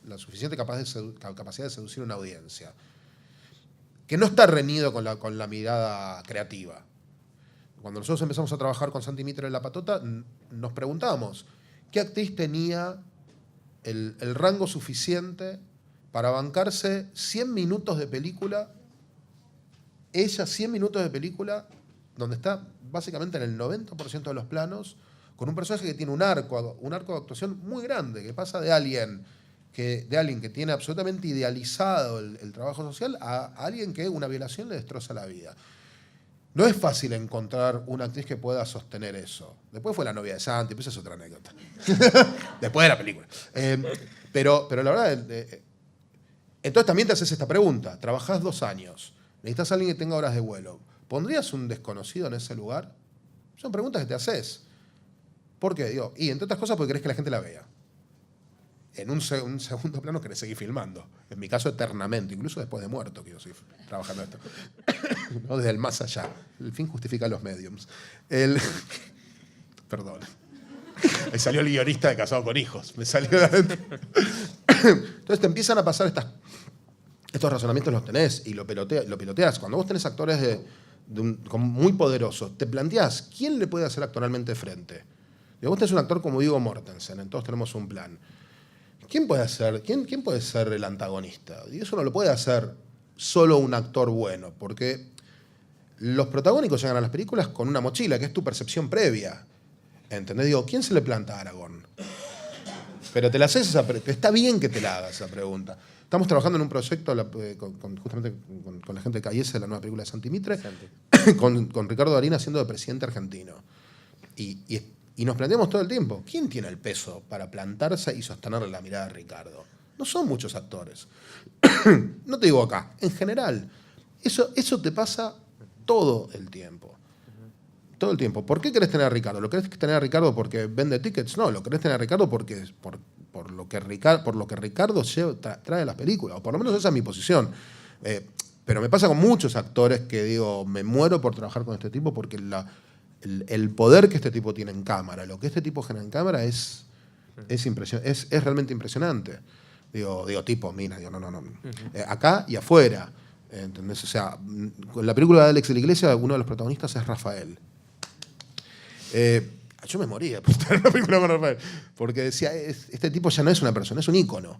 la suficiente capacidad de seducir a una audiencia? Que no está reñido con la mirada creativa. Cuando nosotros empezamos a trabajar con Santi Mitre en La Patota, nos preguntábamos, ¿qué actriz tenía el rango suficiente para bancarse 100 minutos de película? Ella 100 minutos de película donde está básicamente en el 90% de los planos, con un personaje que tiene un arco de actuación muy grande, que pasa de alguien que tiene absolutamente idealizado el trabajo social a alguien que una violación le destroza la vida. No es fácil encontrar una actriz que pueda sostener eso. Después fue la novia de Santi, pero esa es otra anécdota. Después de la película. Pero la verdad, entonces también te haces esta pregunta. Trabajás 2 años, necesitas a alguien que tenga horas de vuelo. ¿Pondrías un desconocido en ese lugar? Son preguntas que te haces. ¿Por qué? Digo, y entre otras cosas porque querés que la gente la vea. En un segundo plano querés seguir filmando. En mi caso, eternamente. Incluso después de muerto quiero seguir trabajando esto. No desde el más allá. El fin justifica los mediums. Perdón. Ahí salió el guionista de Casado con Hijos. Me salió de adentro. Entonces te empiezan a pasar estos razonamientos, los tenés y lo piloteás. Cuando vos tenés actores muy poderosos, te planteás, ¿quién le puede hacer actoralmente frente? Y vos tenés un actor como Viggo Mortensen, entonces tenemos un plan. ¿Quién puede ser el antagonista? Y eso no lo puede hacer solo un actor bueno, porque los protagónicos llegan a las películas con una mochila, que es tu percepción previa. ¿Entendés? Digo, ¿quién se le planta a Aragorn? Pero te la haces está bien que te la hagas esa pregunta. Estamos trabajando en un proyecto justamente con la gente de Cayese, la nueva película de Santi Mitre, con Ricardo Darín haciendo de presidente argentino. Y nos planteamos todo el tiempo, ¿quién tiene el peso para plantarse y sostenerle la mirada a Ricardo? No son muchos actores. No te digo acá, en general. Eso te pasa todo el tiempo. Todo el tiempo. ¿Por qué querés tener a Ricardo? ¿Lo querés tener a Ricardo porque vende tickets? No, lo querés tener a Ricardo porque por lo que Ricardo trae a las películas. O por lo menos esa es mi posición. Pero me pasa con muchos actores que digo, me muero por trabajar con este tipo porque el poder que este tipo tiene en cámara, lo que este tipo genera en cámara es realmente impresionante. Digo, tipo, mira, digo, no. Acá y afuera. ¿Entendés? O sea, con la película de Alex de la Iglesia, uno de los protagonistas es Rafael. Yo me moría por estar en una película con Rafael, porque decía, este tipo ya no es una persona, es un ícono.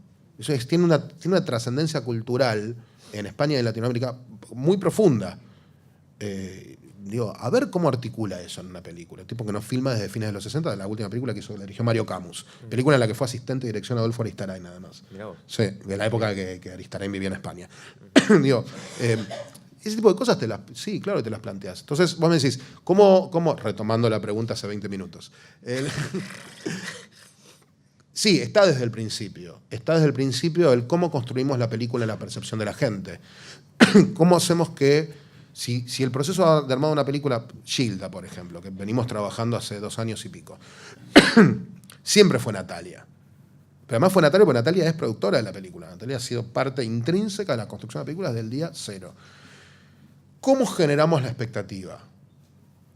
Tiene una trascendencia cultural en España y en Latinoamérica muy profunda. Digo, a ver cómo articula eso en una película. El tipo que nos filma desde fines de los 60, de la última película que hizo, la dirigió Mario Camus. Película en la que fue asistente de dirección Adolfo Aristarain, nada más. Sí, de la época que Aristarain vivía en España. Digo, ese tipo de cosas sí, claro que te las planteas. Entonces, vos me decís, ¿cómo retomando la pregunta hace 20 minutos? Sí, está desde el principio. Está desde el principio el cómo construimos la película en la percepción de la gente. ¿Cómo hacemos que, si el proceso de armado de una película, Gilda, por ejemplo, que venimos trabajando hace 2 años y pico, siempre fue Natalia. Pero además fue Natalia porque Natalia es productora de la película. Natalia ha sido parte intrínseca de la construcción de la película desde el día 0. ¿Cómo generamos la expectativa?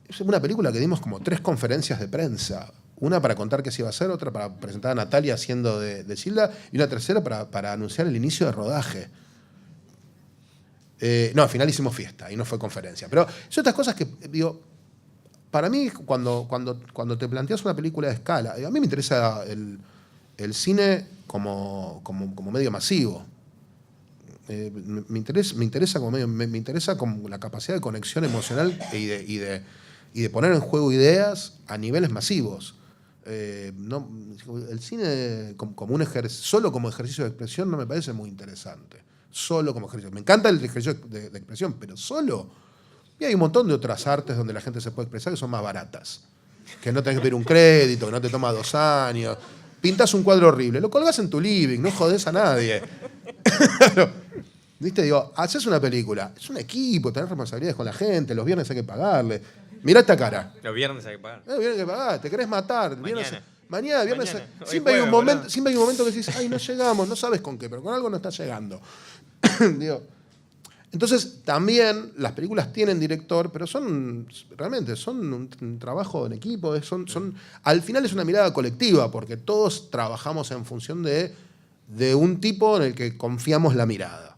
Es una película que dimos como 3 conferencias de prensa. Una para contar qué se iba a hacer, otra para presentar a Natalia haciendo de Gilda y una tercera para anunciar el inicio de rodaje. No, al final hicimos fiesta y no fue conferencia. Pero son estas cosas que, digo, para mí cuando te planteas una película de escala, a mí me interesa el cine como medio masivo. Me interesa como medio, me interesa como la capacidad de conexión emocional y de poner en juego ideas a niveles masivos. El cine solo como ejercicio de expresión no me parece muy interesante. Solo como ejercicio. Me encanta el ejercicio de expresión, pero solo. Y hay un montón de otras artes donde la gente se puede expresar que son más baratas. Que no tenés que pedir un crédito, que no te toma 2 años. Pintas un cuadro horrible, lo colgás en tu living, no jodés a nadie. ¿Viste? Digo, haces una película, es un equipo, tenés responsabilidades con la gente, los viernes hay que pagarle. Mirá esta cara. Los viernes hay que pagar. Los viernes hay que pagar, te querés matar. Mañana, viernes. Siempre hay un momento que decís, ay, no llegamos, no sabes con qué, pero con algo no está llegando. Digo, entonces, también las películas tienen director, pero realmente son un trabajo en equipo, al final es una mirada colectiva, porque todos trabajamos en función de un tipo en el que confiamos la mirada.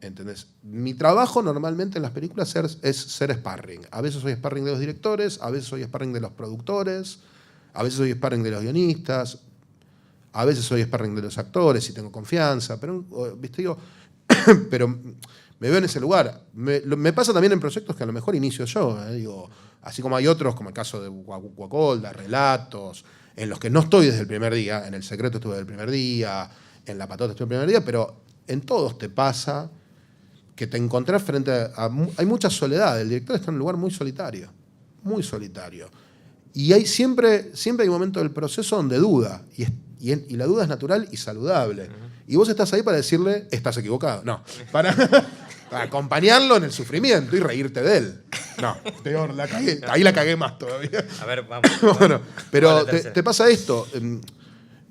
¿Entendés? Mi trabajo normalmente en las películas es ser sparring. A veces soy sparring de los directores, a veces soy sparring de los productores, a veces soy sparring de los guionistas, a veces soy sparring de los actores si tengo confianza, pero, ¿viste? Digo, pero me veo en ese lugar. Me pasa también en proyectos que a lo mejor inicio yo. Digo, así como hay otros, como el caso de Guacolda, Relatos, en los que no estoy desde el primer día. En El Secreto estuve desde el primer día, en La Patota estuve el primer día, pero en todos te pasa que te encontrás frente a... Hay mucha soledad, el director está en un lugar muy solitario, muy solitario. Y siempre hay un momento del proceso donde duda, y la duda es natural y saludable. Y vos estás ahí para decirle, estás equivocado. No, para acompañarlo en el sufrimiento y reírte de él. No, peor, ahí la cagué más todavía. A ver, vamos. Bueno, pero te pasa esto.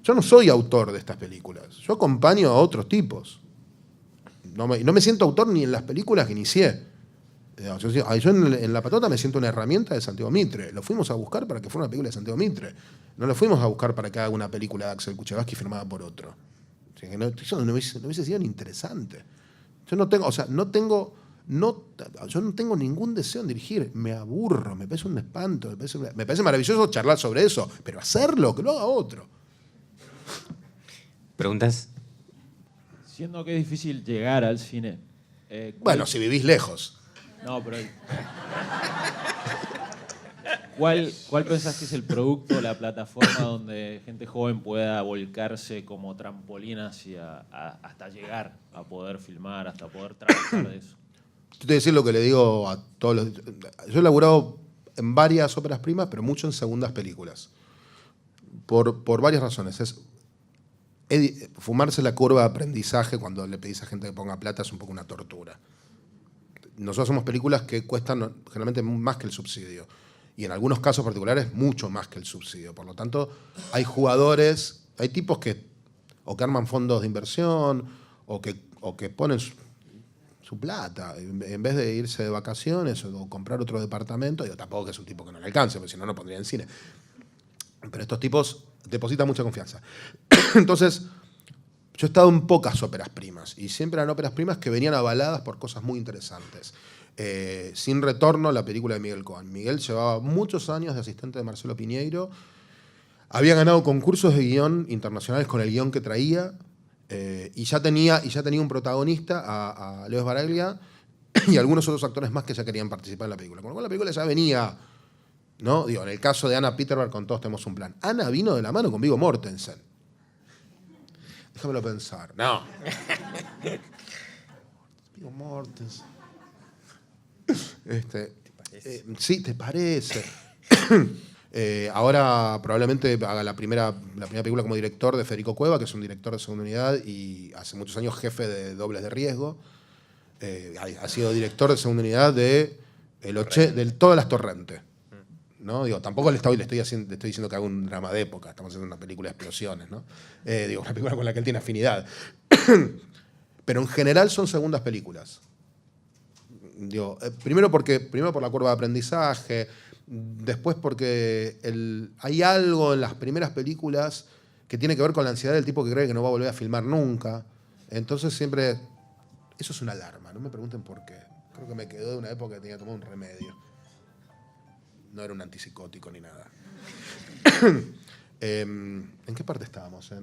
Yo no soy autor de estas películas. Yo acompaño a otros tipos. No me siento autor ni en las películas que inicié. Yo en La Patota me siento una herramienta de Santiago Mitre. Lo fuimos a buscar para que fuera una película de Santiago Mitre. No lo fuimos a buscar para que haga una película de Axel Kuchevaski firmada por otro. O sea, eso no hubiese sido ni interesante. Yo no tengo ningún deseo en dirigir. Me aburro, me parece un espanto. Me parece maravilloso charlar sobre eso. Pero hacerlo, que lo haga otro. ¿Preguntas? Siendo que es difícil llegar al cine. Bueno, si vivís lejos. No, pero... ¿Cuál pensás que es el producto, la plataforma donde gente joven pueda volcarse como trampolín hasta llegar a poder filmar, hasta poder trabajar de eso? Yo te voy a decir lo que le digo a todos los... Yo he laburado en varias óperas primas, pero mucho en segundas películas. Por varias razones. Fumarse la curva de aprendizaje cuando le pedís a gente que ponga plata es un poco una tortura. Nosotros somos películas que cuestan generalmente más que el subsidio. Y en algunos casos particulares mucho más que el subsidio. Por lo tanto, hay jugadores, hay tipos que arman fondos de inversión o que ponen su plata en vez de irse de vacaciones o comprar otro departamento. Digo, tampoco que es un tipo que no le alcance, porque si no, no pondría en cine. Pero estos tipos depositan mucha confianza. Entonces, yo he estado en pocas óperas primas y siempre eran óperas primas que venían avaladas por cosas muy interesantes. Sin retorno, la película de Miguel Cohen. Miguel llevaba muchos años de asistente de Marcelo Piñeiro. Había ganado concursos de guión internacionales con el guión que traía y ya tenía un protagonista, a Leo Sbaraglia, y algunos otros actores más que ya querían participar en la película. Con lo cual la película ya venía, ¿no? Digo, en el caso de Anna Peterberg, con Todos tenemos un plan. Anna vino de la mano con Viggo Mortensen. Déjamelo pensar. No. Viggo Mortensen. Sí, ¿te parece? Ahora probablemente haga la primera película como director de Federico Cueva, que es un director de segunda unidad y hace muchos años jefe de Dobles de Riesgo. Ha sido director de segunda unidad de todas las Torrentes. ¿No? Digo, tampoco le estoy diciendo que haga un drama de época, estamos haciendo una película de explosiones, ¿no? Una película con la que él tiene afinidad. Pero en general son segundas películas. Digo, primero por la curva de aprendizaje, después porque hay algo en las primeras películas que tiene que ver con la ansiedad del tipo que cree que no va a volver a filmar nunca. Entonces siempre... Eso es una alarma, no me pregunten por qué. Creo que me quedó de una época que tenía que tomar un remedio. No era un antipsicótico ni nada. ¿En qué parte estábamos? Que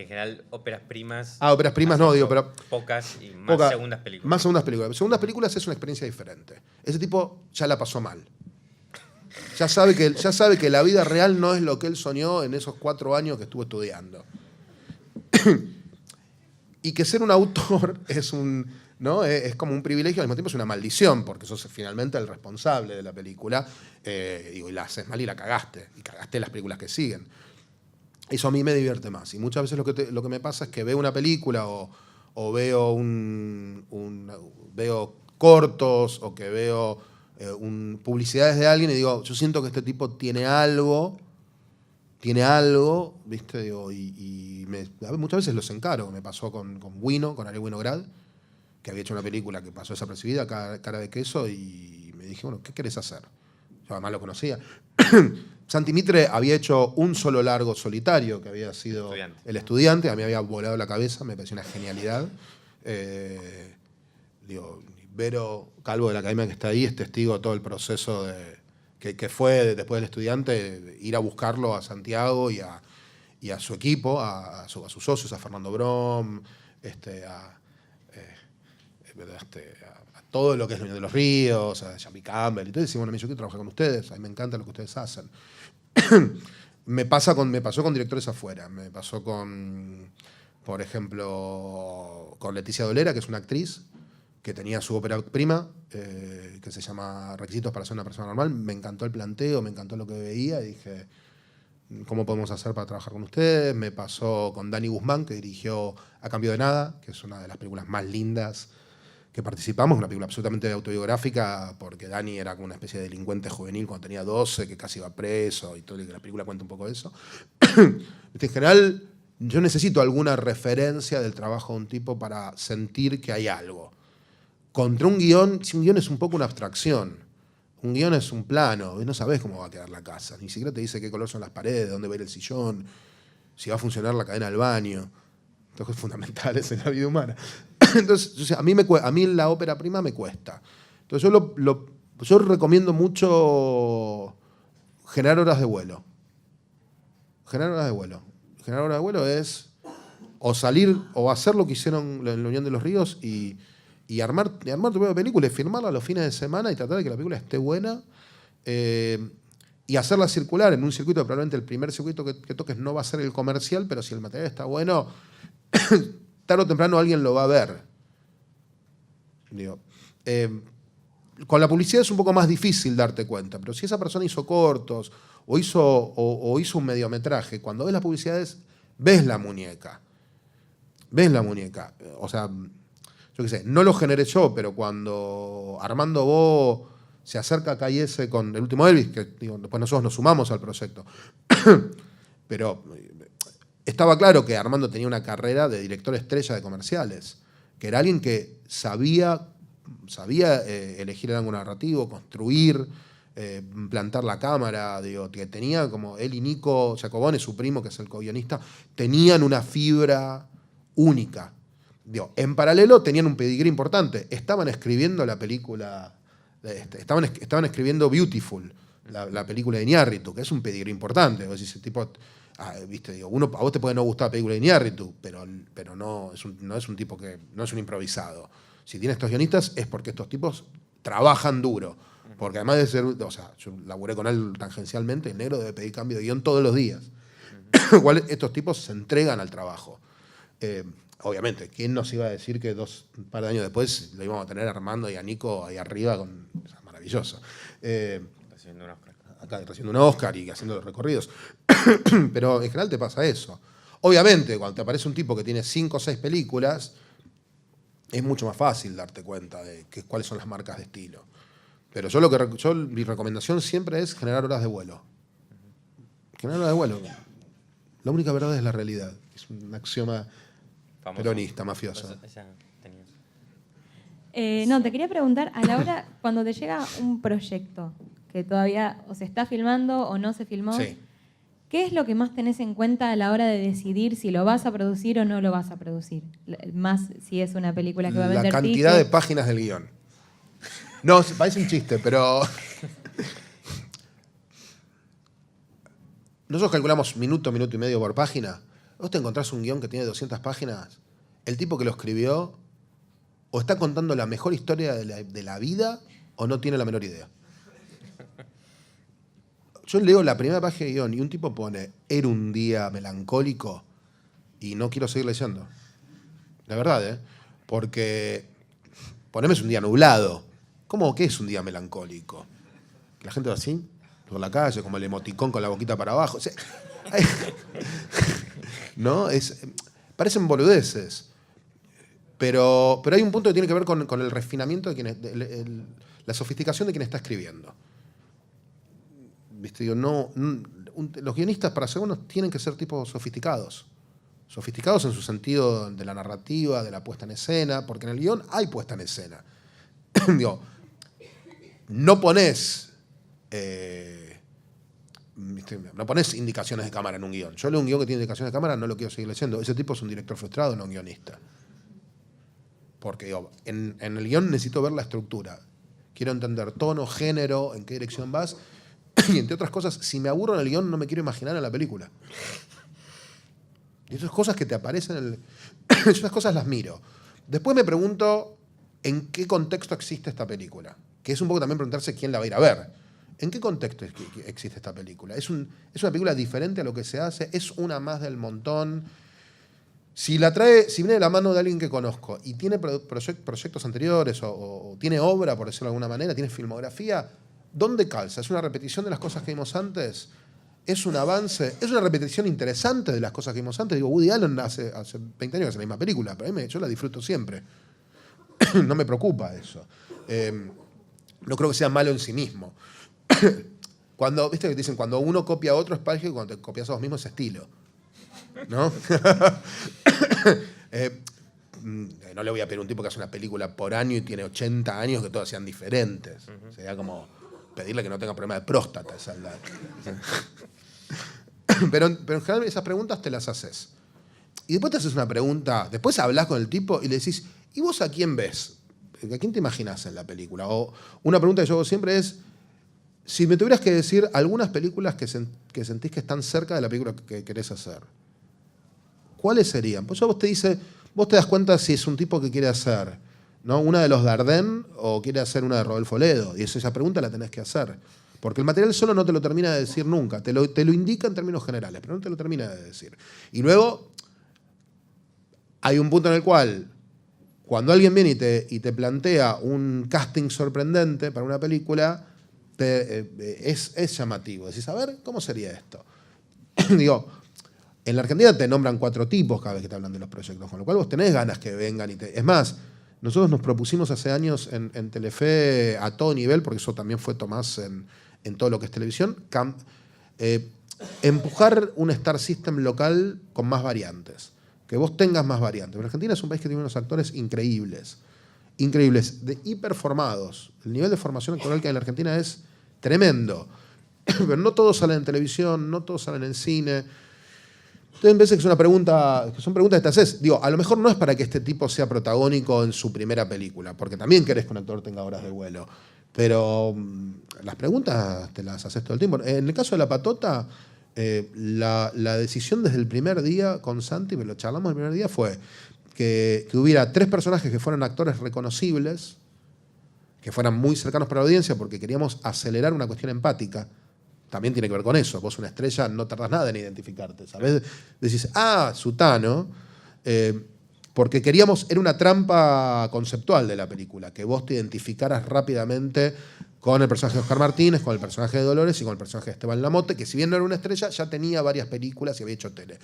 en general óperas primas... óperas primas no, digo, pero... Pocas y más segundas películas. Más segundas películas. Segundas películas es una experiencia diferente. Ese tipo ya la pasó mal. Ya sabe que la vida real no es lo que él soñó en esos 4 años que estuvo estudiando. Y que ser un autor ¿no? Es como un privilegio, al mismo tiempo es una maldición, porque sos finalmente el responsable de la película, y la haces mal y cagaste las películas que siguen. Eso a mí me divierte más. Y muchas veces lo que me pasa es que veo una película o veo veo cortos o que veo publicidades de alguien y digo, yo siento que este tipo tiene algo, ¿viste? Digo, muchas veces los encaro. Me pasó con Ariel Winograd, que había hecho una película que pasó desapercibida, Cara de queso, y me dije, bueno, ¿qué querés hacer? Yo además lo conocía. Santi Mitre había hecho un solo largo solitario, que había sido El Estudiante. A mí me había volado la cabeza, me pareció una genialidad. Vero Calvo de la Academia, que está ahí, es testigo de todo el proceso que fue después del Estudiante, ir a buscarlo a Santiago y a su equipo, a sus socios, a Fernando Brom, a todo lo que es Nuño de los Ríos, a Jamie Campbell, y todo. Y decimos, bueno, yo quiero trabajar con ustedes, a mí me encanta lo que ustedes hacen. Me pasó con directores afuera, me pasó por ejemplo, con Leticia Dolera, que es una actriz que tenía su ópera prima, que se llama Requisitos para ser una persona normal. Me encantó el planteo, me encantó lo que veía y dije, ¿cómo podemos hacer para trabajar con ustedes? Me pasó con Dani Guzmán, que dirigió A Cambio de Nada, que es una de las películas más lindas que participamos, una película absolutamente autobiográfica, porque Dani era como una especie de delincuente juvenil cuando tenía 12, que casi iba preso y todo, y que la película cuenta un poco de eso. En general, yo necesito alguna referencia del trabajo de un tipo para sentir que hay algo. Contra un guión, si un guión es un poco una abstracción, un guión es un plano, y no sabes cómo va a quedar la casa, ni siquiera te dice qué color son las paredes, dónde va a ir el sillón, si va a funcionar la cadena del baño. Entonces, fundamentales en la vida humana. Entonces, a mí la ópera prima me cuesta. Entonces, yo recomiendo mucho generar horas de vuelo. Generar horas de vuelo. Generar horas de vuelo es o salir o hacer lo que hicieron en la Unión de los Ríos y armar tu propia película y filmarla los fines de semana y tratar de que la película esté buena y hacerla circular en un circuito. Probablemente el primer circuito que toques no va a ser el comercial, pero si el material está bueno, tarde o temprano alguien lo va a ver. Digo, con la publicidad es un poco más difícil darte cuenta, pero si esa persona hizo cortos o hizo un mediometraje, cuando ves las publicidades, ves la muñeca. Ves la muñeca. O sea, yo qué sé, no lo generé yo, pero cuando Armando Bo se acerca a Calle S con El Último Elvis, que digo, después nosotros nos sumamos al proyecto, pero estaba claro que Armando tenía una carrera de director estrella de comerciales, que era alguien que sabía elegir el ángulo narrativo, construir, plantar la cámara, digo, que tenía como él y Nico Giacobone, su primo, que es el co-guionista, tenían una fibra única. Digo, en paralelo tenían un pedigrí importante. Estaban escribiendo la película, estaban escribiendo Beautiful, la película de Iñárritu, que es un pedigrí importante. Vos decís, tipo, viste, digo, a vos te puede no gustar la película de Iñárritu, pero no es un tipo que no es un improvisado. Si tiene estos guionistas es porque estos tipos trabajan duro. Porque además de ser, o sea, yo laburé con él tangencialmente, el negro debe pedir cambio de guión todos los días. Igual estos tipos se entregan al trabajo. Obviamente, ¿quién nos iba a decir que un par de años después lo íbamos a tener a Armando y a Nico ahí arriba? O sea, maravilloso. Recibiendo un Oscar. Acá recibiendo un Oscar y haciendo los recorridos. Pero en general te pasa eso. Obviamente, cuando te aparece un tipo que tiene 5 o 6 películas, es mucho más fácil darte cuenta de cuáles son las marcas de estilo. Pero mi recomendación siempre es generar horas de vuelo. Generar horas de vuelo. La única verdad es la realidad. Es un axioma famoso, peronista, mafioso. No, te quería preguntar, a la hora, cuando te llega un proyecto que todavía o se está filmando o no se filmó, Sí. ¿qué es lo que más tenés en cuenta a la hora de decidir si lo vas a producir o no lo vas a producir? Más si es una película que va a vender La cantidad tickets. de páginas del guión. No, parece un chiste, pero nosotros calculamos minuto y medio por página. Vos te encontrás un guión que tiene 200 páginas, el tipo que lo escribió o está contando la mejor historia de la vida o no tiene la menor idea. Yo leo la primera página de guión y un tipo pone, era un día melancólico, y no quiero seguir leyendo. La verdad, porque poneme es un día nublado. ¿Cómo que es un día melancólico? La gente va así, por la calle, como el emoticón con la boquita para abajo. O sea, ¿no? Parecen boludeces. Pero hay un punto que tiene que ver con el refinamiento de la sofisticación de quien está escribiendo. ¿Viste? Digo, los guionistas, para ser buenos, tienen que ser tipos sofisticados. Sofisticados en su sentido de la narrativa, de la puesta en escena, porque en el guión hay puesta en escena. Digo, no pones indicaciones de cámara en un guión. Yo leo un guión que tiene indicaciones de cámara, no lo quiero seguir leyendo. Ese tipo es un director frustrado, no un guionista. Porque digo, en el guión necesito ver la estructura. Quiero entender tono, género, en qué dirección vas. Y entre otras cosas, si me aburro en el guión, no me quiero imaginar en la película. Y esas cosas que te aparecen esas cosas las miro. Después me pregunto en qué contexto existe esta película. Que es un poco también preguntarse quién la va a ir a ver. ¿En qué contexto existe esta película? ¿Es una película diferente a lo que se hace? ¿Es una más del montón? Si viene de la mano de alguien que conozco y tiene proyectos anteriores o tiene obra, por decirlo de alguna manera, tiene filmografía, ¿dónde calza? ¿Es una repetición de las cosas que vimos antes? ¿Es un avance? ¿Es una repetición interesante de las cosas que vimos antes? Digo, Woody Allen hace 20 años que hace la misma película, pero yo la disfruto siempre. No me preocupa eso. No creo que sea malo en sí mismo. ¿Viste que dicen, cuando uno copia a otro es parejo y cuando te copias a vos mismo es estilo? ¿No? No le voy a pedir a un tipo que hace una película por año y tiene 80 años que todas sean diferentes. Sería como pedirle que no tenga problema de próstata. Pero en general esas preguntas te las haces. Y después te haces una pregunta, después hablas con el tipo y le decís, ¿y vos a quién ves? ¿A quién te imaginás en la película? O una pregunta que yo hago siempre es, si me tuvieras que decir algunas películas que sentís que están cerca de la película que querés hacer, ¿cuáles serían? Pues vos te das cuenta si es un tipo que quiere hacer, ¿no?, una de los Dardenne o quiere hacer una de Rodolfo Ledo. Y esa pregunta la tenés que hacer. Porque el material solo no te lo termina de decir nunca. Te lo indica en términos generales, pero no te lo termina de decir. Y luego hay un punto en el cual, cuando alguien viene y te plantea un casting sorprendente para una película, es llamativo. Decís, a ver, ¿cómo sería esto? Digo, en la Argentina te nombran 4 tipos cada vez que te hablan de los proyectos, con lo cual vos tenés ganas que vengan. Es más, nosotros nos propusimos hace años en Telefe a todo nivel, porque eso también fue Tomás en todo lo que es televisión, empujar un Star System local con más variantes. Que vos tengas más variantes. Pero Argentina es un país que tiene unos actores increíbles, hiperformados. El nivel de formación actoral que hay en la Argentina es tremendo. Pero no todos salen en televisión, no todos salen en cine. Entonces, me parece que son preguntas que te haces. Digo, a lo mejor no es para que este tipo sea protagónico en su primera película, porque también querés que un actor tenga horas de vuelo. Pero las preguntas te las haces todo el tiempo. En el caso de La Patota, la decisión desde el primer día con Santi, me lo charlamos el primer día, fue que hubiera 3 personajes que fueran actores reconocibles, que fueran muy cercanos para la audiencia, porque queríamos acelerar una cuestión empática. También tiene que ver con eso. Vos, una estrella, no tardás nada en identificarte, ¿sabés? Decís, Sutano, porque era una trampa conceptual de la película, que vos te identificaras rápidamente con el personaje de Oscar Martínez, con el personaje de Dolores y con el personaje de Esteban Lamote, que si bien no era una estrella, ya tenía varias películas y había hecho tele.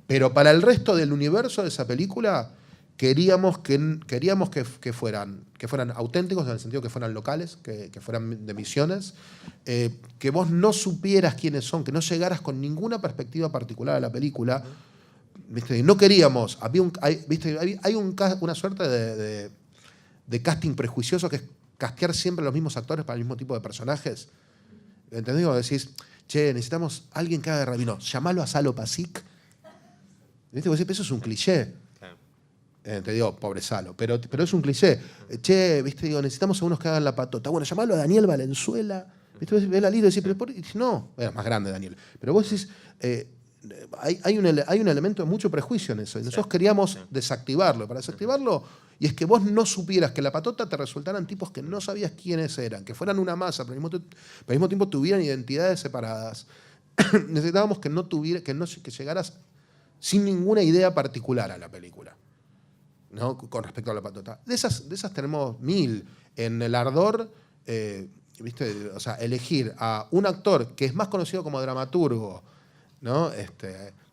Pero para el resto del universo de esa película, queríamos que fueran auténticos, en el sentido que fueran locales, que fueran de Misiones, que vos no supieras quiénes son, que no llegaras con ninguna perspectiva particular a la película. ¿Viste? No queríamos, hay una suerte de casting prejuicioso, que es castear siempre a los mismos actores para el mismo tipo de personajes. ¿Entendés? Decís, che, necesitamos alguien que haga de rabino, llamalo a Salo Pasic. ¿Viste? Vos decís, eso es un cliché. Te digo, pobre Salo, pero es un cliché. Che, ¿viste? Digo, necesitamos a unos que hagan La Patota. Bueno, llamalo a Daniel Valenzuela. ¿Viste? Vos ves la lista y decís, pero no, era más grande Daniel. Pero vos decís, hay un elemento de mucho prejuicio en eso. Y nosotros queríamos desactivarlo. Para desactivarlo, y es que vos no supieras que La Patota te resultaran tipos que no sabías quiénes eran, que fueran una masa, pero al mismo tiempo tuvieran identidades separadas. Necesitábamos que llegaras sin ninguna idea particular a la película, ¿no? Con respecto a La Patota. De esas tenemos 1000. En El Ardor, ¿viste? O sea, elegir a un actor que es más conocido como dramaturgo, ¿no?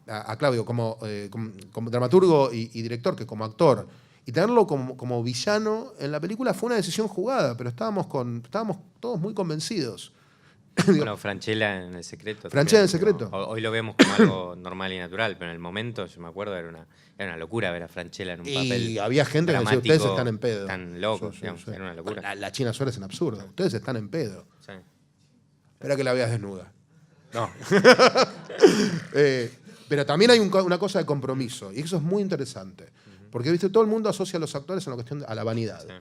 A Claudio como dramaturgo y director que como actor, y tenerlo como villano en la película fue una decisión jugada, pero estábamos todos muy convencidos. Bueno, Francella en El Secreto. Francella en El Secreto. Hoy lo vemos como algo normal y natural, pero en el momento, yo me acuerdo, era una locura ver a Francella en un papel. Y había gente que decía, ustedes están en pedo. Están locos, digamos, era una locura. La China Suárez en absurdo. Ustedes están en pedo. Sí. Espera que la veas desnuda. No. Pero también hay una cosa de compromiso, y eso es muy interesante. Porque, ¿viste? Todo el mundo asocia a los actores a la vanidad. Sí.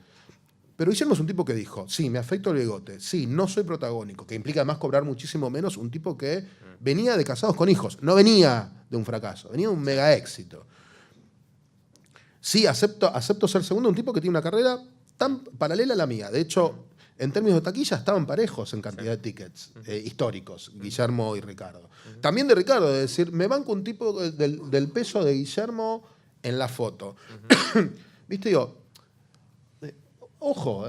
Pero Guillermo es un tipo que dijo, sí, me afecto el bigote, sí, no soy protagónico, que implica además cobrar muchísimo menos, un tipo que venía de Casados con Hijos, no venía de un fracaso, venía de un mega éxito. Sí, acepto ser segundo, un tipo que tiene una carrera tan paralela a la mía. De hecho, en términos de taquilla estaban parejos en cantidad de tickets históricos, Guillermo y Ricardo. También de Ricardo, de decir, me banco un tipo del peso de Guillermo en la foto. ¿Viste? Digo, ojo,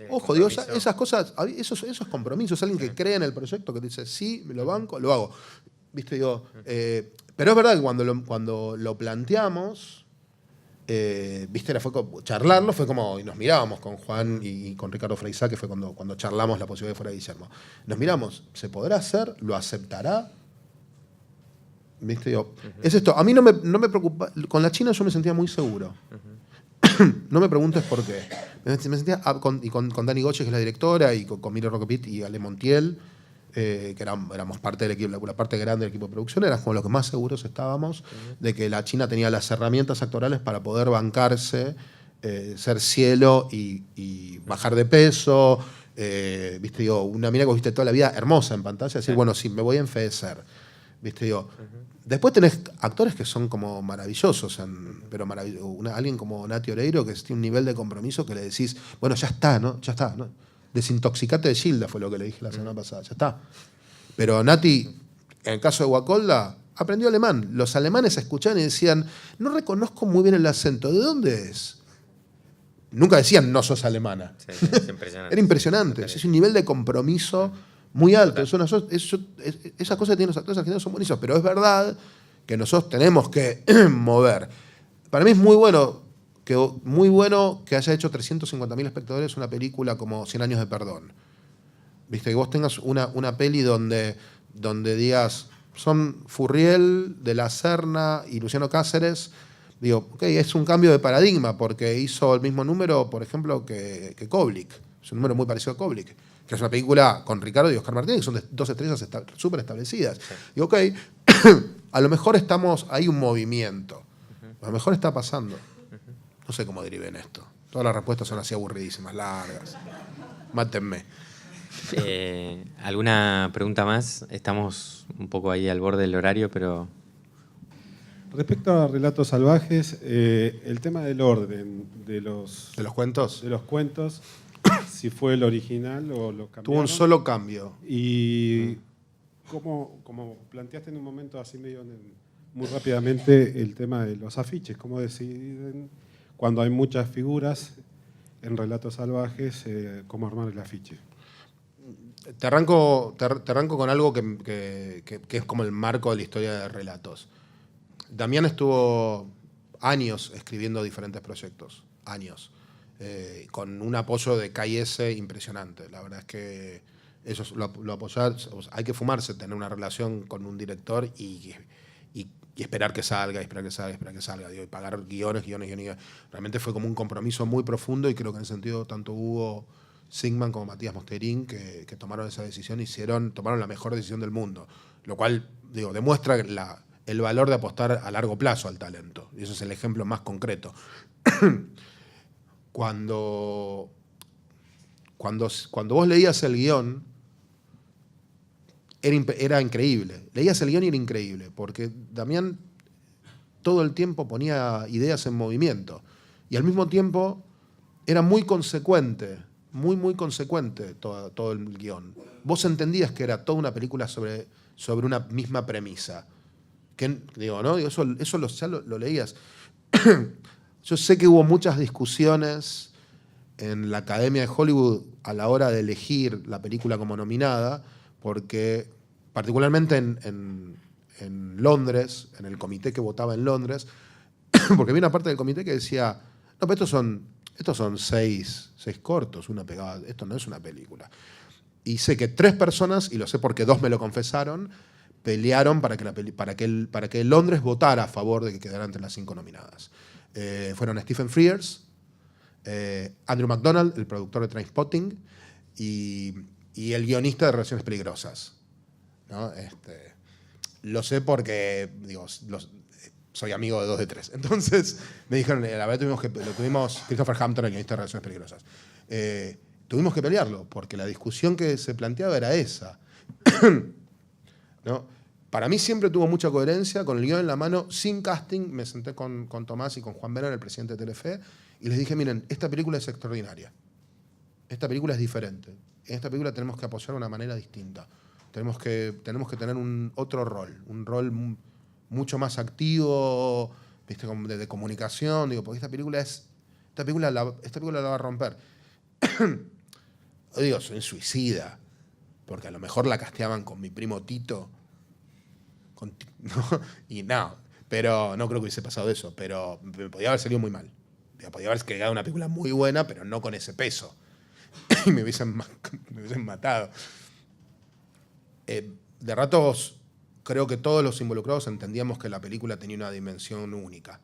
ojo, digo, esas cosas, esos compromisos, alguien que cree en el proyecto, que dice, sí, me lo banco, lo hago. ¿Viste? Digo, pero es verdad que cuando lo planteamos, viste, charlarlo fue como, y nos mirábamos con Juan y con Ricardo Freisá, que fue cuando charlamos la posibilidad de que fuera Guillermo. Nos miramos, ¿se podrá hacer? ¿Lo aceptará? ¿Viste? Digo, es esto. A mí no me preocupa. Con la China yo me sentía muy seguro. No me preguntes por qué. Me sentía, con Dani Goche, que es la directora, y con Milo Rocopit y Ale Montiel, que éramos parte del equipo, la parte grande del equipo de producción, éramos como los que más seguros estábamos de que la China tenía las herramientas actorales para poder bancarse, ser cielo y bajar de peso. ¿Viste? Digo, una mina que viste toda la vida hermosa en pantalla, decir, bueno, sí, me voy a enfedecer. ¿Viste? Digo, después tenés actores que son como maravillosos, pero alguien como Nati Oreiro, que tiene un nivel de compromiso que le decís, bueno, ya está, ¿no? Ya está, ¿no? Desintoxicate de Gilda, fue lo que le dije la semana pasada, ya está. Pero Nati, en el caso de Guacolda, aprendió alemán. Los alemanes escuchaban y decían, no reconozco muy bien el acento, ¿de dónde es? Nunca decían, no sos alemana. Sí, es impresionante. Era impresionante. Es un nivel de compromiso muy alto. Esas cosas que tienen los actores argentinos son buenísimas, pero es verdad que nosotros tenemos que mover. Para mí es muy bueno que haya hecho 350.000 espectadores una película como 100 años de perdón. ¿Viste? Que vos tengas una peli donde digas, son Furriel, De la Serna y Luciano Cáceres. Digo, ok, es un cambio de paradigma porque hizo el mismo número, por ejemplo, que Koblik. Es un número muy parecido a Koblik, que es una película con Ricardo y Oscar Martínez, que son dos estrellas súper establecidas. Sí. Y ok, a lo mejor hay un movimiento. A lo mejor está pasando. No sé cómo deriven esto. Todas las respuestas son así aburridísimas, largas. Mátenme. ¿Alguna pregunta más? Estamos un poco ahí al borde del horario, pero... Respecto a Relatos Salvajes, el tema del orden de los cuentos. De los cuentos, si fue el original o lo cambiaron. Tuvo un solo cambio. Y como planteaste en un momento así medio muy rápidamente el tema de los afiches, cómo deciden cuando hay muchas figuras en Relatos Salvajes, cómo armar el afiche. Te arranco con algo que es como el marco de la historia de Relatos. Damián estuvo años escribiendo diferentes proyectos, años, con un apoyo de KS impresionante. La verdad es que eso lo apoyar, hay que fumarse, tener una relación con un director y esperar que salga, esperar que salga, digo, y pagar guiones. Realmente fue como un compromiso muy profundo y creo que en ese sentido tanto Hugo Sigman como Matías Mosterín que tomaron esa decisión tomaron la mejor decisión del mundo, lo cual demuestra el valor de apostar a largo plazo al talento. Y eso es el ejemplo más concreto. Cuando vos leías el guión, era increíble. Leías el guión y era increíble, porque Damián todo el tiempo ponía ideas en movimiento. Y al mismo tiempo era muy consecuente, muy consecuente todo el guión. Vos entendías que era toda una película sobre una misma premisa. Eso ya lo leías. Yo sé que hubo muchas discusiones en la Academia de Hollywood a la hora de elegir la película como nominada, porque particularmente en Londres, en el comité que votaba en Londres, porque había una parte del comité que decía, no, pero estos son seis cortos, una pegada, esto no es una película. Y sé que 3 personas, y lo sé porque 2 me lo confesaron, pelearon para que Londres votara a favor de que quedara entre las 5 nominadas. Fueron Stephen Frears, Andrew McDonald, el productor de Trainspotting, y el guionista de Relaciones Peligrosas, ¿no? Lo sé porque soy amigo de 2 de 3. Entonces me dijeron, la verdad tuvimos Christopher Hampton, el guionista de Relaciones Peligrosas. Tuvimos que pelearlo, porque la discusión que se planteaba era esa. ¿No? Para mí siempre tuvo mucha coherencia, con el guión en la mano, sin casting. Me senté con Tomás y con Juan Verón, el presidente de Telefe, y les dije, miren, esta película es extraordinaria. esta película es diferente. En esta película tenemos que apoyar de una manera distinta. Tenemos que tener otro rol, un rol mucho más activo, ¿viste? De comunicación, digo, porque esta película la va a romper. Digo, soy suicida, porque a lo mejor la casteaban con mi primo Tito, ¿no? Y no, pero no creo que hubiese pasado eso, pero me podía haber salido muy mal. Podía haber quedado una película muy buena, pero no con ese peso. Y me hubiesen matado. De ratos, creo que todos los involucrados entendíamos que la película tenía una dimensión única.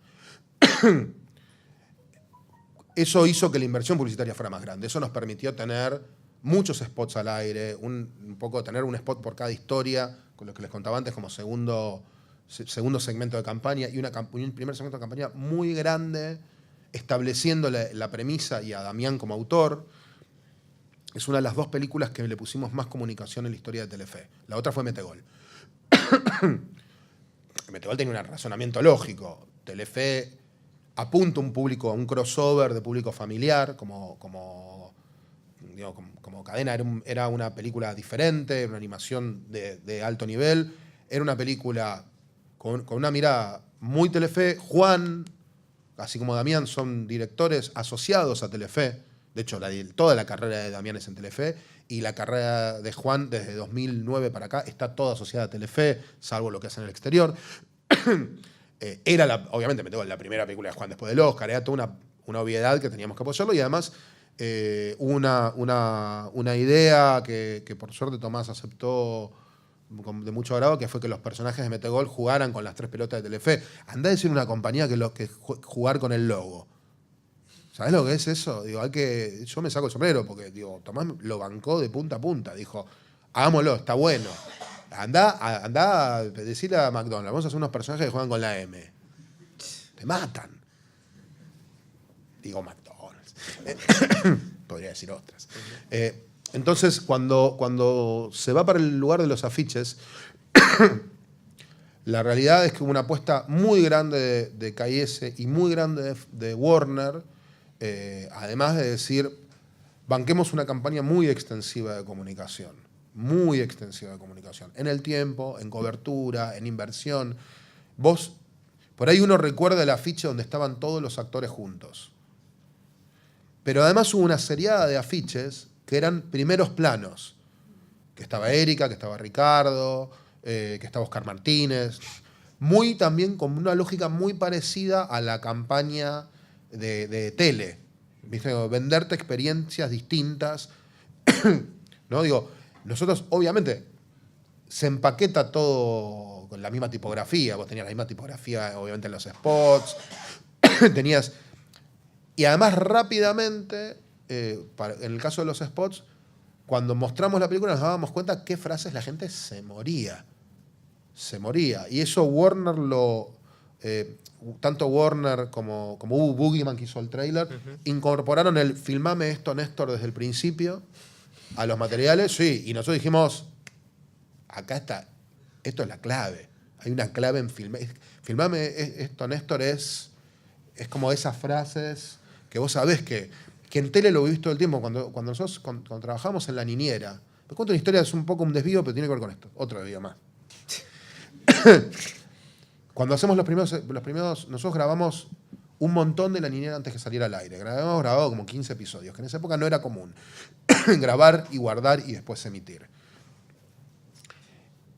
Eso hizo que la inversión publicitaria fuera más grande. Eso nos permitió tener muchos spots al aire, un poco tener un spot por cada historia, con lo que les contaba antes como segundo segmento de campaña, y un primer segmento de campaña muy grande, estableciendo la premisa y a Damián como autor. Es una de las 2 películas que le pusimos más comunicación en la historia de Telefe. La otra fue Metegol. Metegol tenía un razonamiento lógico. Telefe apunta a un crossover de público familiar, como cadena. Era una película diferente, una animación de alto nivel. Era una película con una mirada muy Telefe. Juan, así como Damián, son directores asociados a Telefe. De hecho, toda la carrera de Damián es en Telefe, y la carrera de Juan desde 2009 para acá está toda asociada a Telefe, salvo lo que hace en el exterior. Obviamente, la primera película de Juan después del Oscar, era toda una obviedad que teníamos que apoyarlo, y además una idea que por suerte Tomás aceptó de mucho agrado, que fue que los personajes de Metegol jugaran con las 3 pelotas de Telefe. Andá a decir una compañía que jugar con el logo. ¿Sabés lo que es eso? Digo, yo me saco el sombrero, porque Tomás lo bancó de punta a punta. Dijo, hagámoslo, está bueno. Andá a decirle a McDonald's, vamos a hacer unos personajes que juegan con la M. Te matan. Digo McDonald's. Podría decir otras. Entonces, cuando se va para el lugar de los afiches, la realidad es que hubo una apuesta muy grande de KS y muy grande de Warner, además de decir, banquemos una campaña muy extensiva de comunicación, en el tiempo, en cobertura, en inversión. Por ahí uno recuerda el afiche donde estaban todos los actores juntos. Pero además hubo una seriada de afiches que eran primeros planos, que estaba Erika, que estaba Ricardo, que estaba Oscar Martínez, también con una lógica muy parecida a la campaña de tele, ¿viste? Venderte experiencias distintas. ¿No? Nosotros, obviamente, se empaqueta todo con la misma tipografía. Vos tenías la misma tipografía, obviamente, en los spots. Y además, rápidamente, en el caso de los spots, cuando mostramos la película nos dábamos cuenta qué frases la gente se moría. Y eso Warner tanto Warner como Boogeyman, que hizo el tráiler, incorporaron el filmame esto, Néstor, desde el principio a los materiales. Sí, y nosotros dijimos, acá está, esto es la clave. Hay una clave en filmame esto, Néstor, es como esas frases que vos sabés que en tele lo vivís todo el tiempo. Cuando nosotros cuando trabajamos en La Niñera, te cuento una historia, es un poco un desvío, pero tiene que ver con esto. Otro desvío más. Cuando hacemos los primeros, nosotros grabamos un montón de La Niñera antes que saliera al aire. Habíamos grabado como 15 episodios, que en esa época no era común. Grabar y guardar y después emitir.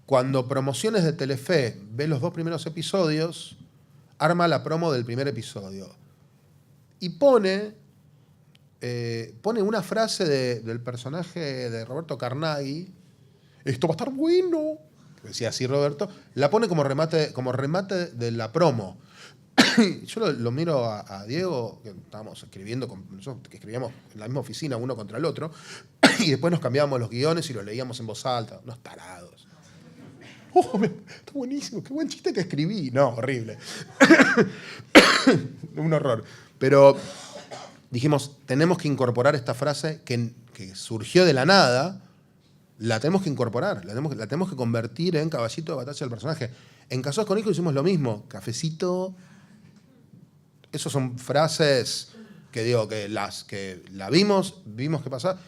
Cuando Promociones de Telefe ve los 2 primeros episodios, arma la promo del primer episodio. Y pone una frase del personaje de Roberto Carnaghi. Esto va a estar bueno. Decía así Roberto. La pone como remate de la promo. Yo lo miro a Diego, que estábamos escribiendo, nosotros que escribíamos en la misma oficina, uno contra el otro, y después nos cambiamos los guiones y los leíamos en voz alta. Unos tarados. Está buenísimo, qué buen chiste que escribí. No, horrible. Un horror. Pero dijimos, tenemos que incorporar esta frase que surgió de la nada. La tenemos que incorporar, la tenemos que convertir en caballito de batalla del personaje. En Casados con Hijos hicimos lo mismo. Cafecito. Esas son frases que digo, que la vimos qué pasaba,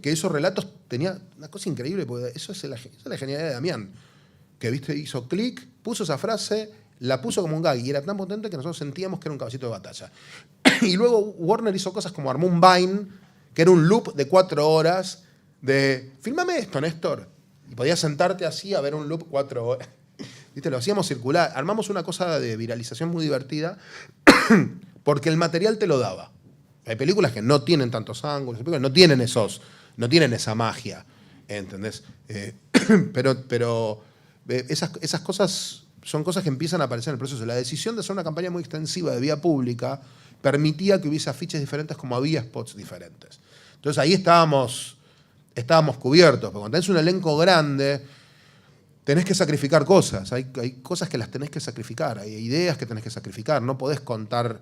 que esos relatos tenían una cosa increíble, porque esa es la genialidad de Damián, que viste, hizo clic, puso esa frase, la puso como un gag y era tan potente que nosotros sentíamos que era un caballito de batalla. Y luego Warner hizo cosas como armó un Vine, que era un loop de 4 horas de, filmame esto, Néstor. Y podías sentarte así a ver un loop 4 horas. ¿Viste? Lo hacíamos circular. Armamos una cosa de viralización muy divertida porque el material te lo daba. Hay películas que no tienen tantos ángulos, hay películas que no tienen esa magia, ¿entendés? Pero esas cosas son cosas que empiezan a aparecer en el proceso. La decisión de hacer una campaña muy extensiva de vía pública permitía que hubiese afiches diferentes como había spots diferentes. Entonces ahí estábamos cubiertos, porque cuando tenés un elenco grande, tenés que sacrificar cosas. Hay cosas que las tenés que sacrificar, hay ideas que tenés que sacrificar. No podés contar...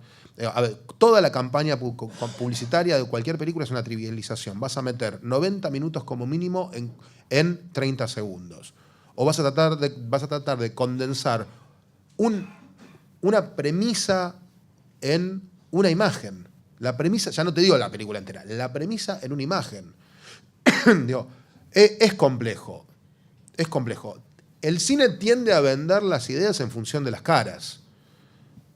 A ver, toda la campaña publicitaria de cualquier película es una trivialización. Vas a meter 90 minutos como mínimo en 30 segundos. O vas a tratar de condensar una premisa en una imagen. La premisa, ya no te digo la película entera, la premisa en una imagen. Digo, es complejo. Es complejo. El cine tiende a vender las ideas en función de las caras.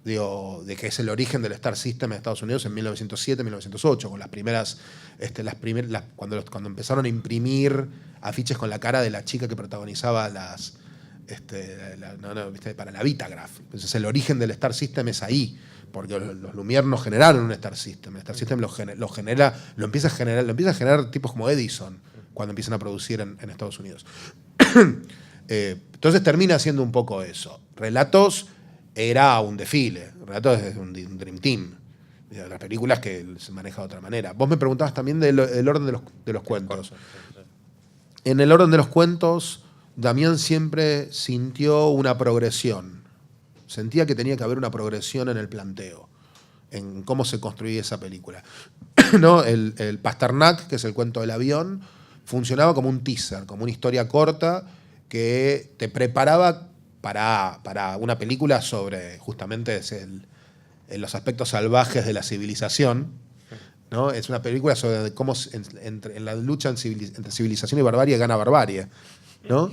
Digo, de que es el origen del Star System en Estados Unidos en 1907, 1908, con las primeras, cuando empezaron a imprimir afiches con la cara de la chica que protagonizaba para la Vitagraph. Entonces el origen del Star System es ahí, porque los Lumière no generaron un Star System. El Star System lo empieza a generar tipos como Edison cuando empiezan a producir en Estados Unidos. Entonces termina siendo un poco eso. Relatos era un desfile, Relatos es un Dream Team. Las películas que se maneja de otra manera. Vos me preguntabas también del orden de los cuentos. En el orden de los cuentos, Damián siempre sintió una progresión. Sentía que tenía que haber una progresión en el planteo, en cómo se construía esa película. ¿No? El Pasternak, que es el cuento del avión, funcionaba como un teaser, como una historia corta que te preparaba para una película sobre justamente los aspectos salvajes de la civilización, ¿no? Es una película sobre cómo en la lucha entre civilización y barbarie gana barbarie, ¿no?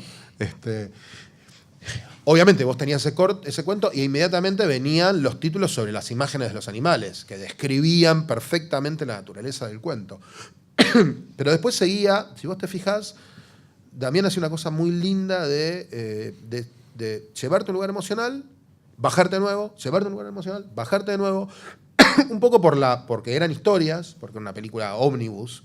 Obviamente vos tenías ese cuento y inmediatamente venían los títulos sobre las imágenes de los animales, que describían perfectamente la naturaleza del cuento. Pero después seguía, si vos te fijás, Damián hacía una cosa muy linda de llevarte a un lugar emocional, bajarte de nuevo, llevarte a un lugar emocional, bajarte de nuevo, un poco porque eran historias, porque era una película ómnibus,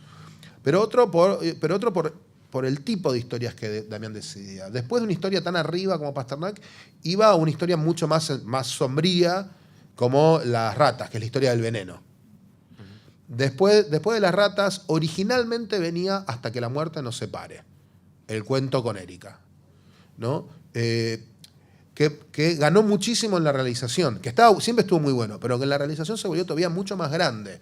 pero otro por el tipo de historias que Damián decidía. Después de una historia tan arriba como Pasternak, iba a una historia mucho más sombría como Las ratas, que es la historia del veneno. Después de Las ratas, originalmente venía Hasta que la muerte nos separe, el cuento con Erika, ¿no? Que ganó muchísimo en la realización, que siempre estuvo muy bueno, pero que en la realización se volvió todavía mucho más grande.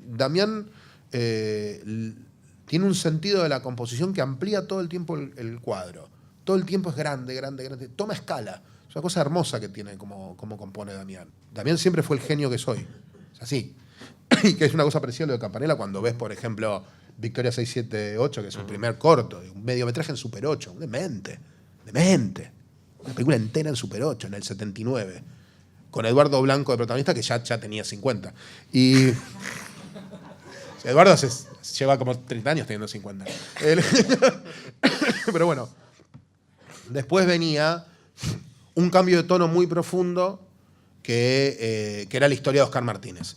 Damián tiene un sentido de la composición que amplía todo el tiempo el cuadro. Todo el tiempo es grande, grande, grande. Toma escala. Es una cosa hermosa que tiene como compone Damián. Damián siempre fue el genio que soy. Es así. Y que es una cosa parecida a lo de Campanella cuando ves, por ejemplo, Victoria 678, que es su primer corto, un mediometraje en Super 8. Demente. Una película entera en Super 8, en el 79. Con Eduardo Blanco de protagonista, que ya tenía 50. Y Eduardo lleva como 30 años teniendo 50. Pero bueno, después venía un cambio de tono muy profundo que era la historia de Oscar Martínez,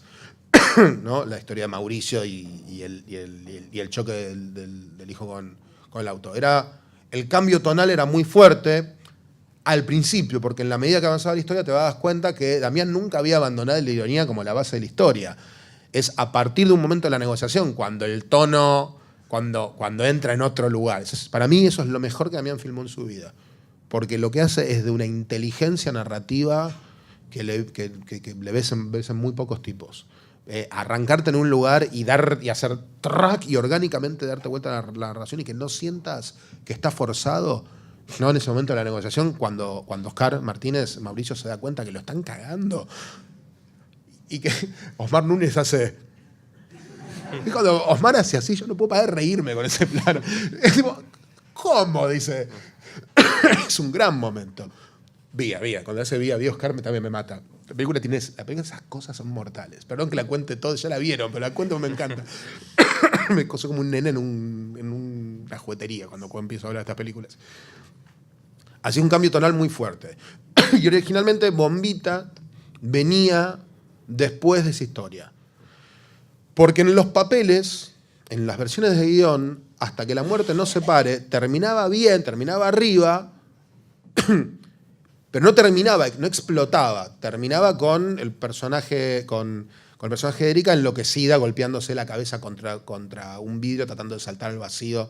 ¿no? La historia de Mauricio y el choque del hijo con el auto. El cambio tonal era muy fuerte al principio, porque en la medida que avanzaba la historia te das cuenta que Damián nunca había abandonado la ironía como la base de la historia. Es a partir de un momento de la negociación cuando el tono, cuando entra en otro lugar. Para mí eso es lo mejor que Damián filmó en su vida, porque lo que hace es de una inteligencia narrativa que le ves en muy pocos tipos. Arrancarte en un lugar y hacer track y orgánicamente darte vuelta a la narración y que no sientas que está forzado, no en ese momento de la negociación, cuando Oscar Martínez, Mauricio se da cuenta que lo están cagando. y que Osmar Núñez hace... Y cuando Osmar hace así, yo no puedo parar de reírme con ese plano. Es tipo, ¿cómo? Dice. Es un gran momento. Vía. Cuando hace vía, Oscar también me mata. La película tiene esas cosas son mortales. Perdón que la cuente todo, ya la vieron, pero la cuento me encanta. Me coso como un nene en una juguetería cuando empiezo a hablar de estas películas. Hacía un cambio tonal muy fuerte. Y originalmente Bombita venía después de esa historia. Porque en los papeles, en las versiones de guión, hasta que la muerte no se pare, terminaba bien, terminaba arriba, pero no terminaba, no explotaba. Terminaba con el personaje, con el personaje de Erika enloquecida, golpeándose la cabeza contra un vidrio, tratando de saltar al vacío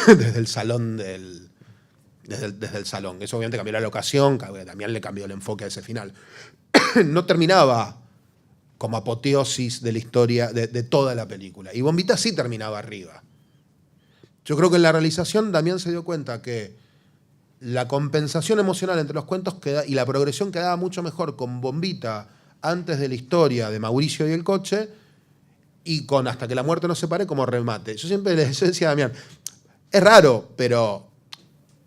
desde el salón desde el salón. Eso obviamente cambió la locación, también le cambió el enfoque a ese final. No terminaba como apoteosis de la historia de toda la película. Y Bombita sí terminaba arriba. Yo creo que en la realización Damián se dio cuenta que la compensación emocional entre los cuentos y la progresión quedaba mucho mejor con Bombita antes de la historia de Mauricio y el coche y con Hasta que la muerte nos separe como remate. Yo siempre le decía a Damián, es raro, pero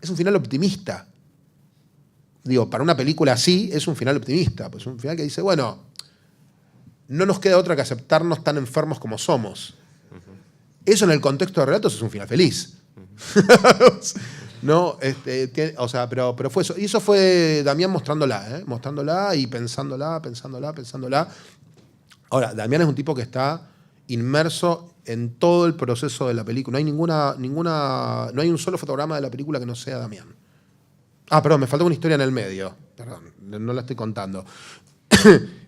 es un final optimista. Digo, para una película así es un final optimista. Pues un final que dice, bueno, no nos queda otra que aceptarnos tan enfermos como somos. Eso en el contexto de relatos es un final feliz. No, pero fue eso. Y eso fue Damián mostrándola y pensándola. Ahora, Damián es un tipo que está inmerso en todo el proceso de la película. No hay un solo fotograma de la película que no sea Damián. Perdón, me faltó una historia en el medio. Perdón, no la estoy contando.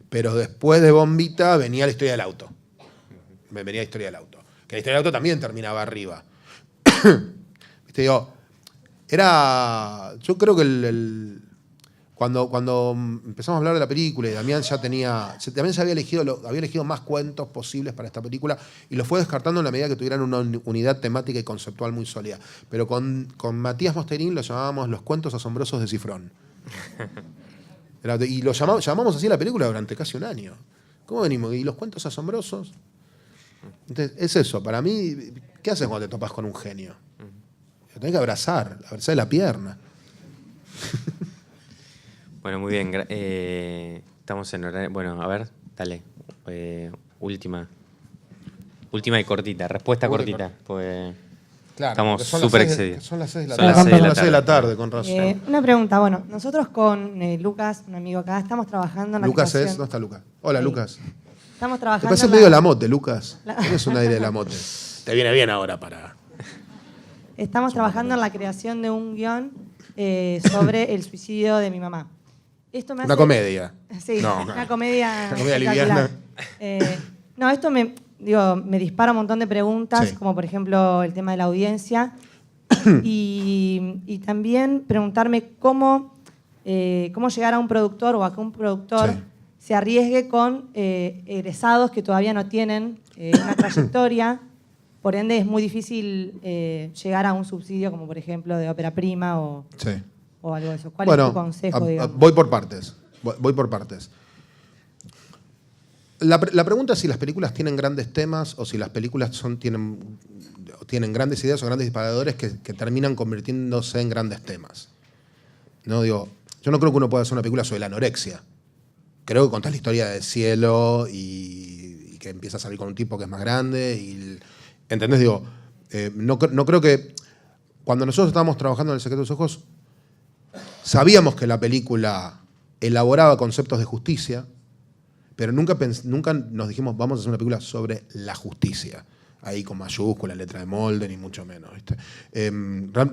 Pero después de Bombita venía la historia del auto. Que la historia del auto también terminaba arriba. ¿Viste? Digo, yo creo que cuando empezamos a hablar de la película y Damián se había elegido más cuentos posibles para esta película y los fue descartando en la medida que tuvieran una unidad temática y conceptual muy sólida. Pero con Matías Mosterín lo llamábamos Los cuentos asombrosos de Cifrón. Y lo llamamos así a la película durante casi un año. ¿Cómo venimos? ¿Y los cuentos asombrosos? Entonces, es eso. Para mí, ¿qué haces cuando te topas con un genio? Lo tenés que abrazar la pierna. Bueno, muy bien. Estamos en horario. Bueno, a ver, dale. Última y cortita. Respuesta cortita. Pues Claro, estamos súper excedidos. Son las 6 de la Son tarde. las 6 de la tarde, con razón. Una pregunta, bueno, nosotros con Lucas, un amigo acá, estamos trabajando en la Lucas creación. ¿dónde está Lucas? Hola, Sí. Lucas. Estamos Te trabajando parece en medio Lamote, Lucas. La- Tienes un aire de Lamote. Te viene bien ahora para... Estamos trabajando en la creación de un guión sobre el suicidio de mi mamá. Esto me Una comedia. Sí, No, una comedia una comedia espectacular. liviana. No, esto me dispara un montón de preguntas, Sí. como por ejemplo el tema de la audiencia. y también preguntarme cómo llegar a un productor o a que un productor Sí. se arriesgue con egresados que todavía no tienen una trayectoria. Por ende, es muy difícil llegar a un subsidio, como por ejemplo de ópera prima o Sí. algo de eso. ¿Cuál es tu consejo, digamos? Voy por partes. La pregunta es si las películas tienen grandes temas o si las películas tienen grandes ideas o grandes disparadores que terminan convirtiéndose en grandes temas. No digo, yo no creo que uno pueda hacer una película sobre la anorexia. Creo que contás la historia del cielo y que empieza a salir con un tipo que es más grande. ¿Entendés? Digo, no creo que... Cuando nosotros estábamos trabajando en El secreto de los ojos, sabíamos que la película elaboraba conceptos de justicia, pero nunca nos dijimos, vamos a hacer una película sobre la justicia. Ahí con mayúscula, letra de molde, ni mucho menos. ¿Viste?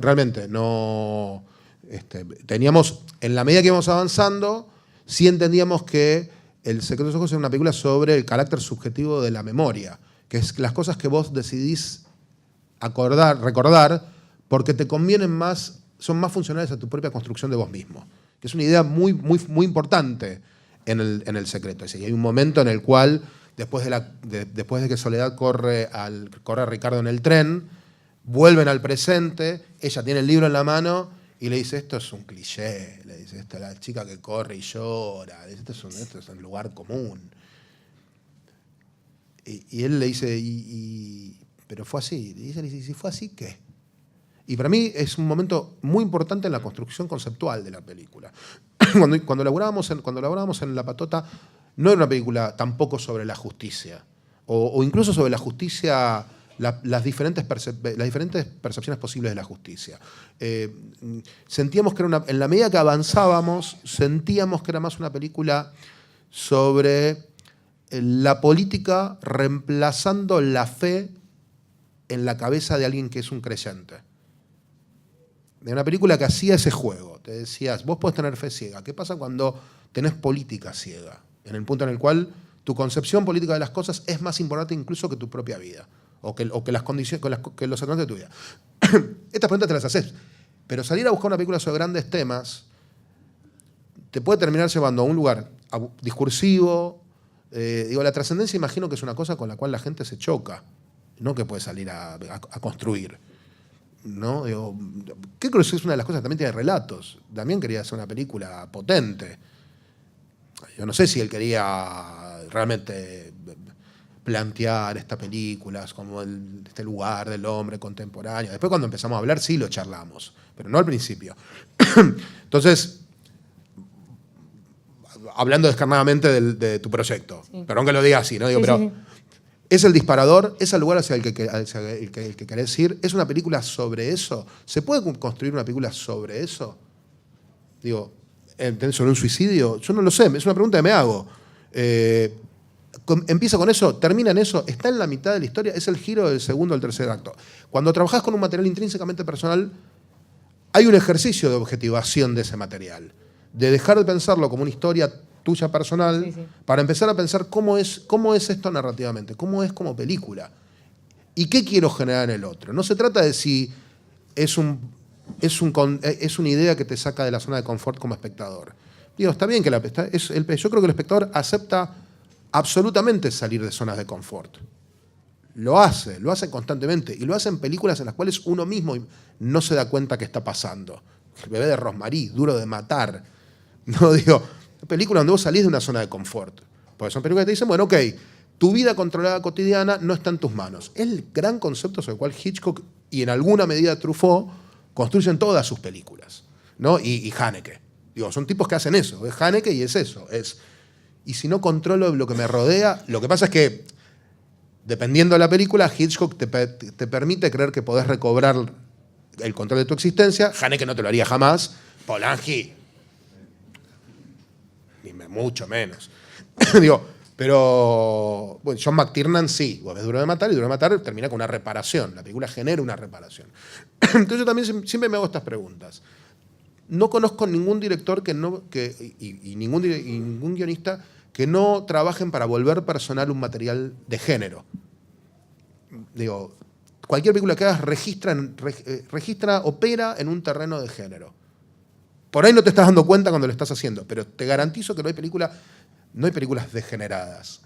Realmente no... teníamos, en la medida que íbamos avanzando, sí entendíamos que El secreto de los ojos era una película sobre el carácter subjetivo de la memoria, que es las cosas que vos decidís recordar, porque te convienen más, son más funcionales a tu propia construcción de vos mismo. Que es una idea muy, muy, muy importante en el secreto. Es decir, hay un momento en el cual, después de que Soledad corre a Ricardo en el tren, vuelven al presente, ella tiene el libro en la mano y le dice, esto es un cliché, le dice, esta la chica que corre y llora, esto es un lugar común. Y él le dice, pero fue así. Y ella le dice, ¿y si fue así, qué? Y para mí es un momento muy importante en la construcción conceptual de la película. Cuando laburábamos en La Patota, no era una película tampoco sobre la justicia, o incluso sobre la justicia, las diferentes percepciones posibles de la justicia. Sentíamos que era en la medida que avanzábamos, sentíamos que era más una película sobre la política reemplazando la fe en la cabeza de alguien que es un creyente. De una película que hacía ese juego. Te decías, vos podés tener fe ciega. ¿Qué pasa cuando tenés política ciega? En el punto en el cual tu concepción política de las cosas es más importante incluso que tu propia vida. O que las condiciones, que los atributos de tu vida. Estas preguntas te las haces. Pero salir a buscar una película sobre grandes temas te puede terminar llevando a un lugar discursivo. La trascendencia imagino que es una cosa con la cual la gente se choca. No que puede salir a construir. ¿No? ¿Qué creo que es una de las cosas que también tiene relatos? Damián quería hacer una película potente. Yo no sé si él quería realmente plantear estas películas como este lugar del hombre contemporáneo. Después cuando empezamos a hablar sí lo charlamos, pero no al principio. Entonces, hablando descarnadamente de tu proyecto, sí. Perdón que lo diga así, ¿no? Sí. ¿Es el disparador? ¿Es el lugar hacia el que querés ir? ¿Es una película sobre eso? ¿Se puede construir una película sobre eso? ¿Sobre un suicidio? Yo no lo sé, es una pregunta que me hago. ¿Empieza con eso? ¿Termina en eso? ¿Está en la mitad de la historia? ¿Es el giro del segundo o el tercer acto? Cuando trabajás con un material intrínsecamente personal, hay un ejercicio de objetivación de ese material. De dejar de pensarlo como una historia tuya personal, sí. Para empezar a pensar cómo es esto narrativamente, cómo es como película y qué quiero generar en el otro. No se trata de si es una idea que te saca de la zona de confort como espectador. Está bien que yo creo que el espectador acepta absolutamente salir de zonas de confort. Lo hace constantemente y lo hace en películas en las cuales uno mismo no se da cuenta que está pasando. El bebé de Rosmarie, Duro de Matar. Películas donde vos salís de una zona de confort. Porque son películas que te dicen, bueno, ok, tu vida controlada cotidiana no está en tus manos. Es el gran concepto sobre el cual Hitchcock y en alguna medida Truffaut construyen todas sus películas, ¿no? Y Haneke. Son tipos que hacen eso. Es Haneke y es eso. Y si no controlo lo que me rodea, lo que pasa es que, dependiendo de la película, Hitchcock te permite creer que podés recobrar el control de tu existencia. Haneke no te lo haría jamás. Polanski, mucho menos. Pero bueno, John McTiernan sí. Vos ves Duro de Matar y Duro de Matar termina con una reparación. La película genera una reparación. Entonces yo también siempre me hago estas preguntas. No conozco ningún director y ningún guionista que no trabajen para volver personal un material de género. Cualquier película que hagas opera en un terreno de género. Por ahí no te estás dando cuenta cuando lo estás haciendo, pero te garantizo que no hay películas degeneradas.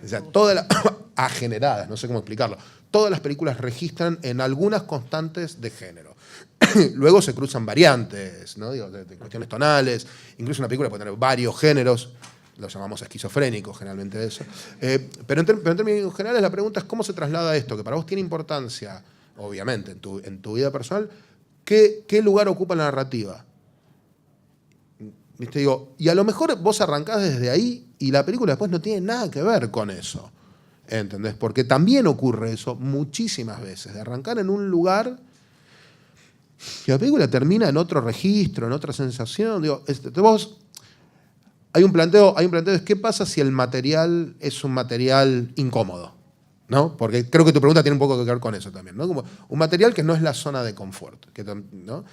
O sea, ageneradas, no sé cómo explicarlo. Todas las películas registran en algunas constantes de género. Luego se cruzan variantes, ¿no? De cuestiones tonales. Incluso una película puede tener varios géneros. Lo llamamos esquizofrénicos, generalmente eso. Pero en términos generales la pregunta es cómo se traslada esto, que para vos tiene importancia, obviamente, en tu vida personal. ¿Qué lugar ocupa la narrativa? Y a lo mejor vos arrancás desde ahí y la película después no tiene nada que ver con eso. ¿Entendés? Porque también ocurre eso muchísimas veces, de arrancar en un lugar y la película termina en otro registro, en otra sensación. Hay un planteo de qué pasa si el material es un material incómodo, ¿no? Porque creo que tu pregunta tiene un poco que ver con eso también, ¿no? Como un material que no es la zona de confort, ¿no?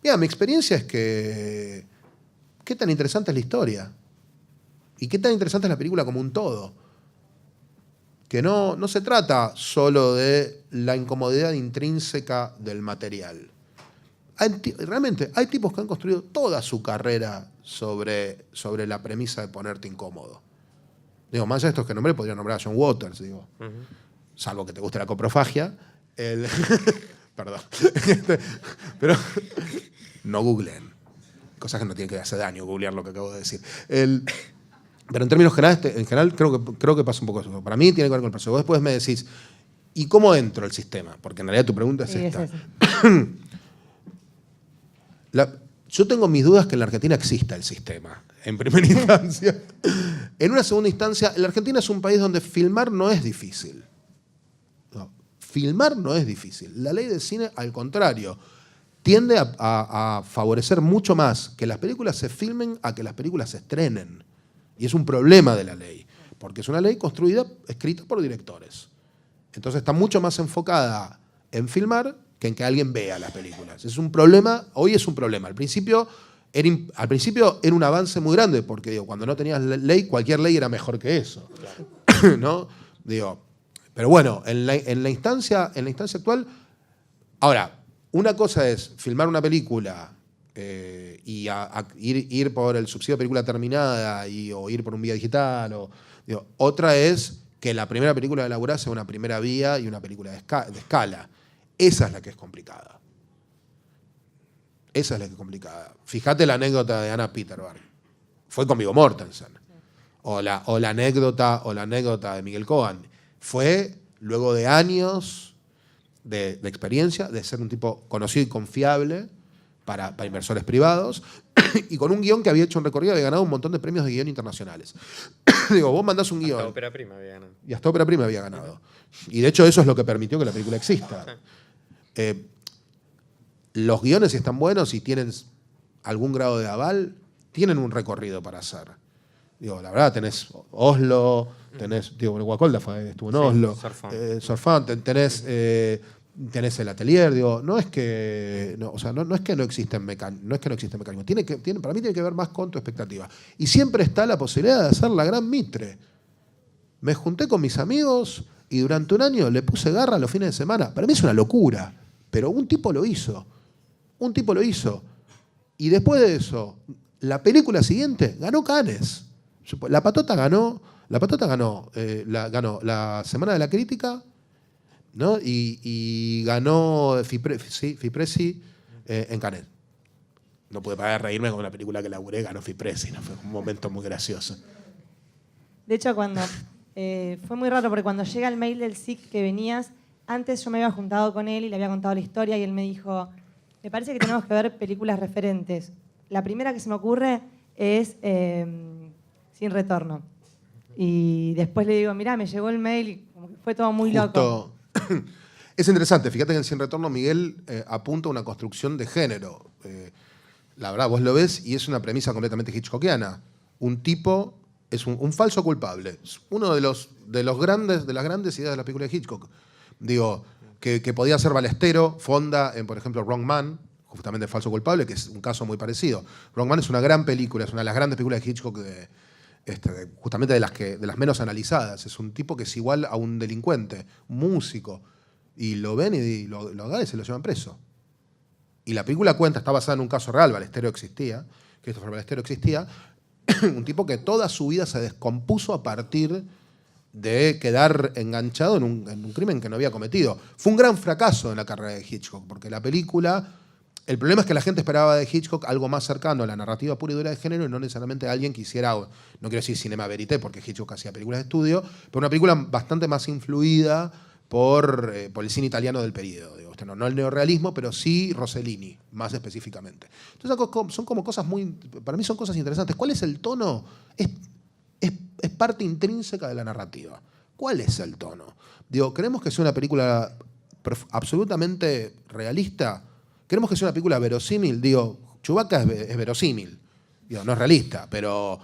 Mira, mi experiencia es que qué tan interesante es la historia y qué tan interesante es la película como un todo. Que no se trata solo de la incomodidad intrínseca del material. Realmente hay tipos que han construido toda su carrera sobre la premisa de ponerte incómodo. Más allá de estos que nombré, podría nombrar a John Waters, salvo que te guste la coprofagia. Perdón. Pero no googleen. Cosas que no tienen que hacer daño googlear lo que acabo de decir. Pero en términos generales, en general creo que pasa un poco eso. Para mí tiene que ver con el proceso. Vos después me decís, ¿y cómo entro al sistema? Porque en realidad tu pregunta es esta. Yo tengo mis dudas que en la Argentina exista el sistema, en primera instancia. En una segunda instancia, la Argentina es un país donde filmar no es difícil. No, filmar no es difícil. La ley de cine, al contrario, tiende a favorecer mucho más que las películas se filmen a que las películas se estrenen. Y es un problema de la ley, porque es una ley construida, escrita por directores. Entonces está mucho más enfocada en filmar que en que alguien vea las películas. Es un problema, hoy es un problema. Al principio era un avance muy grande, porque digo, cuando no tenías ley, cualquier ley era mejor que eso. Claro. ¿No? Digo, pero bueno, en la instancia actual, ahora, una cosa es filmar una película y ir por el subsidio de película terminada o ir por un vía digital. Otra es que la primera película de elaborar sea una primera vía y una película de escala. Esa es la que es complicada. Esa es la que es complicada. Fíjate la anécdota de Anna Peterberg. Fue con Viggo Mortensen. O la anécdota de Miguel Cohen. Fue luego de años de experiencia, de ser un tipo conocido y confiable para inversores privados, y con un guión que había hecho un recorrido, había ganado un montón de premios de guión internacionales. Digo, vos mandás un guión. Hasta Ópera Prima había ganado. Y hasta Ópera Prima había ganado. Y de hecho eso es lo que permitió que la película exista. Los guiones, si están buenos y tienen algún grado de aval, tienen un recorrido para hacer. Digo, la verdad, tenés Oslo, tenés, Guacolda estuvo en Oslo, Sorfan, tenés el Atelier, no es que no existen mecanismos, para mí tiene que ver más con tu expectativa. Y siempre está la posibilidad de hacer la gran Mitre. Me junté con mis amigos y durante un año le puse garra los fines de semana. Para mí es una locura, pero un tipo lo hizo. Y después de eso, la película siguiente ganó Cannes. La Patota ganó la Semana de la Crítica, ¿no? Y ganó Fipresi en Cannes. No pude parar de reírme con una película que laburé, ganó Fipresi, ¿no? Fue un momento muy gracioso. De hecho, fue muy raro porque cuando llega el mail del SIC que venías, antes yo me había juntado con él y le había contado la historia y él me dijo, me parece que tenemos que ver películas referentes. La primera que se me ocurre es Sin Retorno. Y después le digo, mirá, me llegó el mail y como que fue todo muy loco. Es interesante, fíjate que en Sin Retorno Miguel apunta a una construcción de género. La verdad, vos lo ves y es una premisa completamente hitchcockiana. Un tipo es un falso culpable. Es uno de las grandes ideas de la película de Hitchcock. Digo, que podía ser Ballestero, Fonda, por ejemplo, Wrong Man, justamente Falso Culpable, que es un caso muy parecido. Wrong Man es una gran película, es una de las grandes películas de Hitchcock, justamente de las menos analizadas. Es un tipo que es igual a un delincuente, un músico, y lo ven y lo agarran y se lo llevan preso. Y la película está basada en un caso real, Christopher Ballestero existía, un tipo que toda su vida se descompuso a partir de quedar enganchado en un crimen que no había cometido. Fue un gran fracaso en la carrera de Hitchcock, porque la película... El problema es que la gente esperaba de Hitchcock algo más cercano a la narrativa pura y dura de género y no necesariamente alguien que hiciera, no quiero decir cinema verité, porque Hitchcock hacía películas de estudio, pero una película bastante más influida por el cine italiano del periodo. No el neorrealismo, pero sí Rossellini, más específicamente. Entonces son como cosas para mí son cosas interesantes. ¿Cuál es el tono? Es parte intrínseca de la narrativa. ¿Cuál es el tono? ¿Queremos que sea una película absolutamente realista? ¿Queremos que sea una película verosímil? Chewbacca es verosímil. No es realista, pero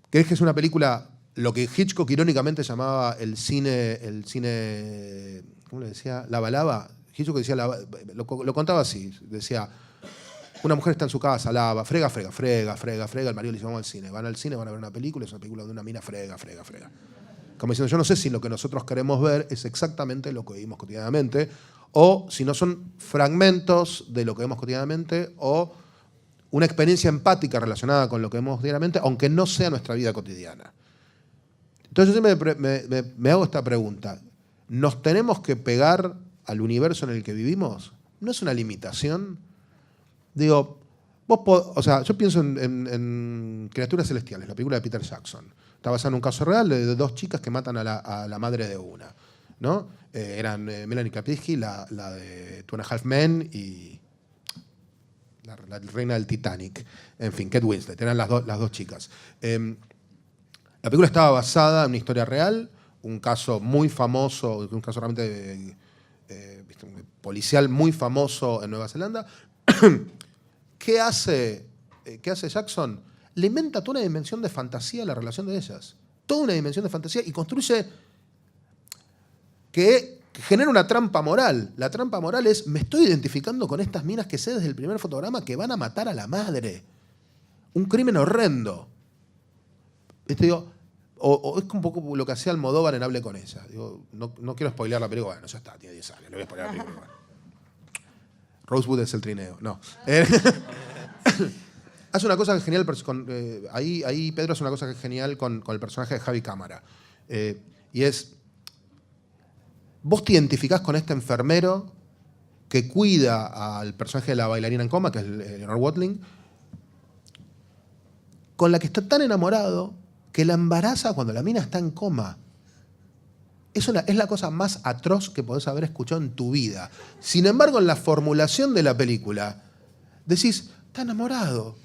¿querés que sea una película, lo que Hitchcock irónicamente llamaba el cine, ¿cómo le decía? Lava lava. Hitchcock decía, lo contaba así, decía, una mujer está en su casa, lava, frega, el marido le dice, vamos al cine. Van al cine, van a ver una película, es una película de una mina frega. Como diciendo, yo no sé si lo que nosotros queremos ver es exactamente lo que vivimos cotidianamente, o si no son fragmentos de lo que vemos cotidianamente, o una experiencia empática relacionada con lo que vemos diariamente, aunque no sea nuestra vida cotidiana. Entonces yo siempre me hago esta pregunta. ¿Nos tenemos que pegar al universo en el que vivimos? ¿No es una limitación? Yo pienso en Criaturas Celestiales, la película de Peter Jackson. Está basada en un caso real de dos chicas que matan a la madre de una, ¿no? Eran Melanie Kapitsky, la de Two and a Half Men, y la reina del Titanic. En fin, Kate Winslet, eran las dos chicas. La película estaba basada en una historia real, un caso muy famoso, un caso realmente policial muy famoso en Nueva Zelanda. ¿Qué hace Jackson? Le inventa toda una dimensión de fantasía a la relación de ellas. Toda una dimensión de fantasía y construye que genera una trampa moral. La trampa moral es, me estoy identificando con estas minas que sé desde el primer fotograma que van a matar a la madre. Un crimen horrendo. Digo, o es un poco lo que hacía Almodóvar en Hable con ella. Digo, no quiero spoilear la película. Bueno, ya está, tiene 10 años. Le voy a spoilear la película. Bueno. Rosewood es el trineo. No. Hace una cosa que es genial. Ahí Pedro hace una cosa que es genial con el personaje de Javi Cámara. Y es, vos te identificás con este enfermero que cuida al personaje de la bailarina en coma, que es Leonard Watling, con la que está tan enamorado que la embaraza cuando la mina está en coma. Es la cosa más atroz que podés haber escuchado en tu vida. Sin embargo, en la formulación de la película, decís, está enamorado.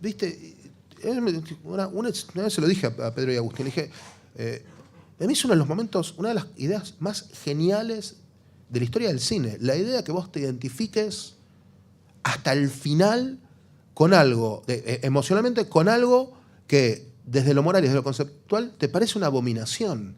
¿Viste? Una vez se lo dije a Pedro y Agustín, le dije, a mí es uno de los momentos, una de las ideas más geniales de la historia del cine. La idea que vos te identifiques hasta el final con algo, emocionalmente con algo que desde lo moral y desde lo conceptual te parece una abominación.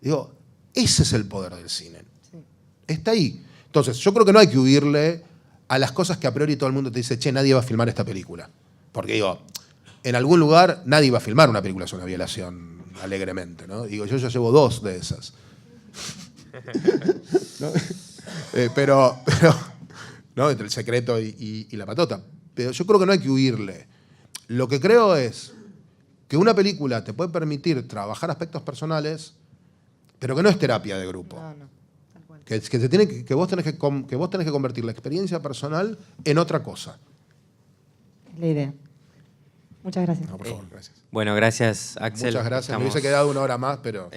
Digo, ese es el poder del cine. Sí. Está ahí. Entonces, yo creo que no hay que huirle a las cosas que a priori todo el mundo te dice, che, nadie va a filmar esta película. Porque digo, en algún lugar nadie va a filmar una película sobre una violación alegremente, ¿no? Digo, yo ya llevo 2 de esas. ¿No? Pero, ¿no? Entre El secreto y La patota. Pero yo creo que no hay que huirle. Lo que creo es que una película te puede permitir trabajar aspectos personales, pero que no es terapia de grupo. No. Tal cual. Que vos tenés que convertir la experiencia personal en otra cosa. Es la idea. Muchas gracias. No, por favor, gracias. Bueno, gracias, Axel. Muchas gracias. Me hubiese quedado 1 hora más, pero...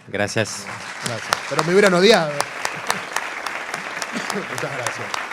Gracias. Gracias. Pero me hubieran odiado. Muchas gracias.